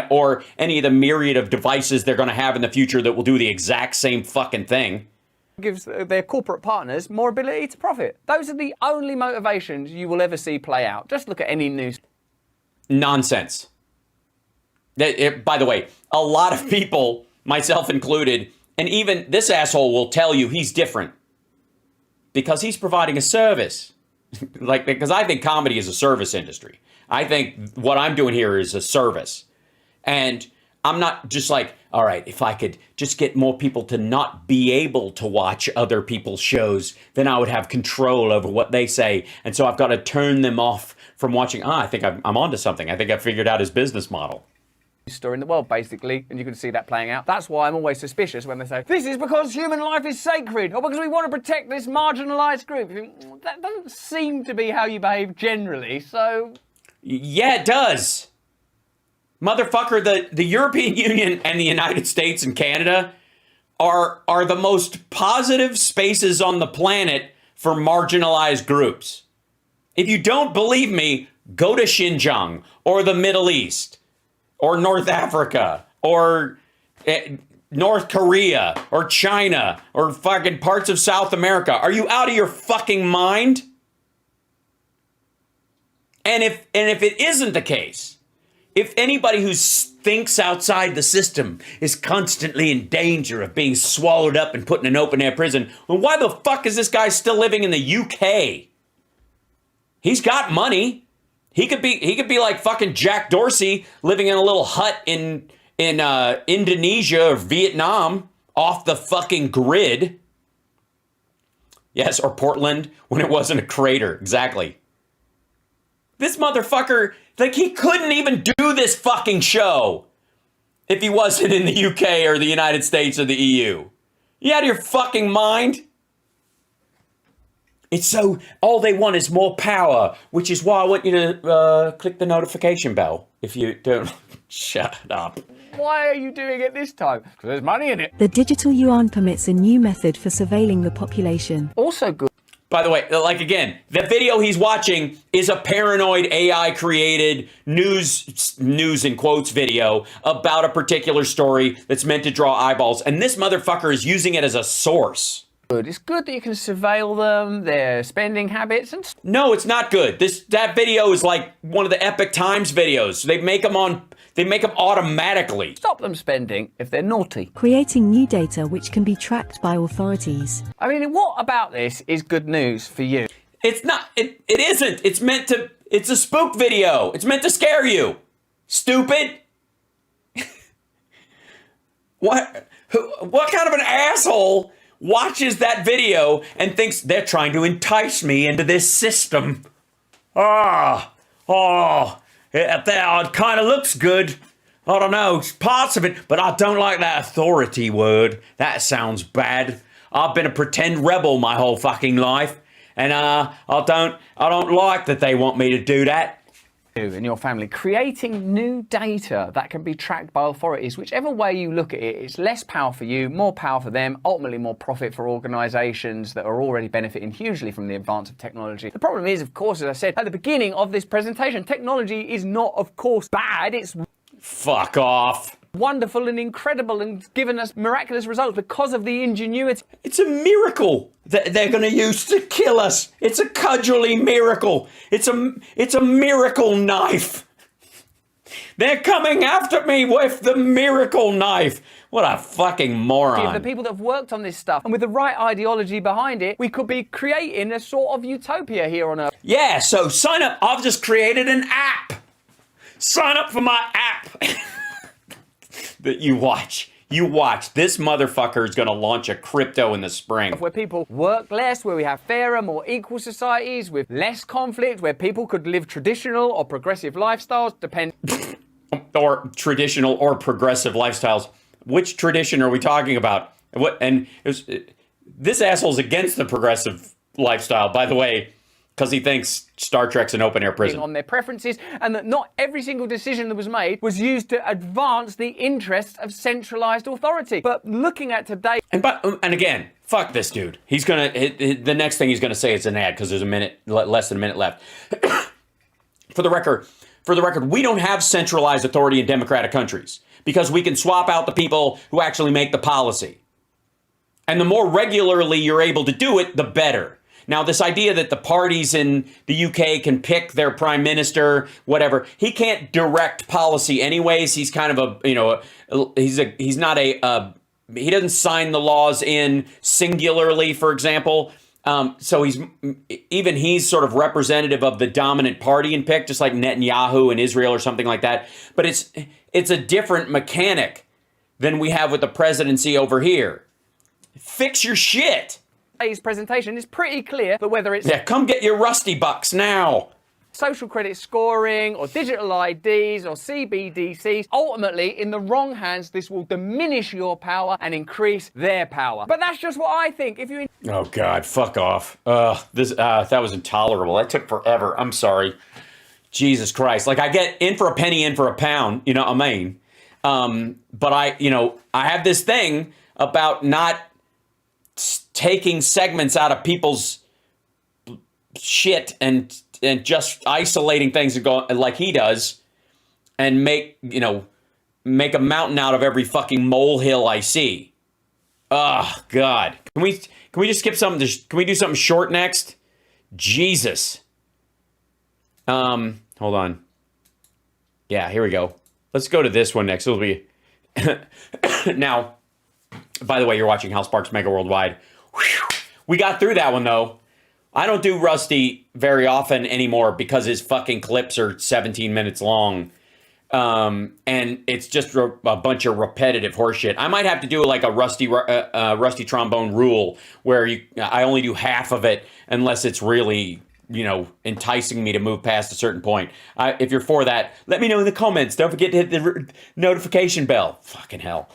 or any of the myriad of devices they're going to have in the future that will do the exact same fucking thing. Gives their corporate partners more ability to profit. Those are the only motivations you will ever see play out. Just look at any news. Nonsense. By the way, a lot of people, myself included, and even this asshole will tell you he's different because he's providing a service. Because I think comedy is a service industry. I think what I'm doing here is a service. And I'm not just like, all right, if I could just get more people to not be able to watch other people's shows, then I would have control over what they say. And so I've got to turn them off from watching. I think I'm onto something. I think I figured out his business model. Story in the world, basically, and you can see that playing out. That's why I'm always suspicious when they say, this is because human life is sacred, or because we want to protect this marginalised group. You think, that doesn't seem to be how you behave generally, so... Yeah, it does. Motherfucker, the European Union and the United States and Canada are the most positive spaces on the planet for marginalized groups. If you don't believe me, go to Xinjiang or the Middle East or North Africa or North Korea or China or fucking parts of South America. Are you out of your fucking mind? And if it isn't the case, if anybody who thinks outside the system is constantly in danger of being swallowed up and put in an open-air prison, well, why the fuck is this guy still living in the UK? He's got money. He could be like fucking Jack Dorsey living in a little hut in Indonesia or Vietnam off the fucking grid. Yes, or Portland when it wasn't a crater. Exactly. This motherfucker, like, he couldn't even do this fucking show if he wasn't in the UK or the United States or the EU. You out of your fucking mind? It's so, all they want is more power, which is why I want you to click the notification bell if you don't. Shut up. Why are you doing it this time? Because there's money in it. The digital yuan permits a new method for surveilling the population. Also good. By the way, like again, the video he's watching is a paranoid AI created news in quotes video about a particular story that's meant to draw eyeballs. And this motherfucker is using it as a source. Good. It's good that you can surveil them, their spending habits, and No, it's not good. That video is like one of the Epic Times videos. They make them automatically. stop them spending if they're naughty. Creating new data which can be tracked by authorities. I mean, what about this is good news for you? It's not. It isn't. It's a spook video. It's meant to scare you. Stupid. What kind of an asshole watches that video and thinks they're trying to entice me into this system? It kind of looks good. I don't know, parts of it, but I don't like that authority word. That sounds bad. I've been a pretend rebel my whole fucking life, and I don't like that they want me to do that. You and your family creating new data that can be tracked by authorities. Whichever way you look at it, it's less power for you, more power for them, ultimately more profit for organizations that are already benefiting hugely from the advance of technology. The problem is, of course, as I said at the beginning of this presentation, technology is not, of course, bad. It's Fuck off. wonderful and incredible and given us miraculous results because of the ingenuity. It's a miracle that they're going to use to kill us. It's a cudgelly miracle. It's a miracle knife. They're coming after me with the miracle knife. What a fucking moron. The people that have worked on this stuff, and with the right ideology behind it, we could be creating a sort of utopia here on Earth. Yeah, so sign up. I've just created an app. Sign up for my app. That you watch. This motherfucker is going to launch a crypto in the spring. Where people work less, where we have fairer, more equal societies with less conflict, where people could live traditional or progressive lifestyles, Or traditional or progressive lifestyles. Which tradition are we talking about? This asshole's against the progressive lifestyle, by the way, because he thinks Star Trek's an open-air prison. On their preferences, and that not every single decision that was made was used to advance the interests of centralized authority. But looking at today... And again, fuck this dude. He's gonna... the next thing he's gonna say is an ad, because there's less than a minute left. For the record, we don't have centralized authority in democratic countries, because we can swap out the people who actually make the policy. And the more regularly you're able to do it, the better. Now, this idea that the parties in the UK can pick their prime minister, whatever, he can't direct policy anyways. He's kind of he doesn't sign the laws in singularly, for example. So he's sort of representative of the dominant party and pick, just like Netanyahu in Israel or something like that. But it's a different mechanic than we have with the presidency over here. Fix your shit. Today's presentation is pretty clear that whether it's... Yeah, come get your rusty bucks now. social credit scoring or digital IDs or CBDCs, ultimately, in the wrong hands, this will diminish your power and increase their power. But that's just what I think. If you... Oh, God, fuck off. That was intolerable. That took forever. I'm sorry. Jesus Christ. Like, I get in for a penny, in for a pound, you know what I mean? But I have this thing about not taking segments out of people's shit and just isolating things and go like he does and make a mountain out of every fucking molehill I see. Oh, God. Can we just skip something? Can we do something short next? Jesus. Hold on. Yeah, here we go. Let's go to this one next. It'll be now. By the way, you're watching House Sparks Mega Worldwide. Whew. We got through that one though. I don't do Rusty very often anymore because his fucking clips are 17 minutes long. and it's just a bunch of repetitive horseshit. I might have to do like a rusty trombone rule where I only do half of it unless it's really, enticing me to move past a certain point. If you're for that, let me know in the comments. Don't forget to hit the notification bell. Fucking hell.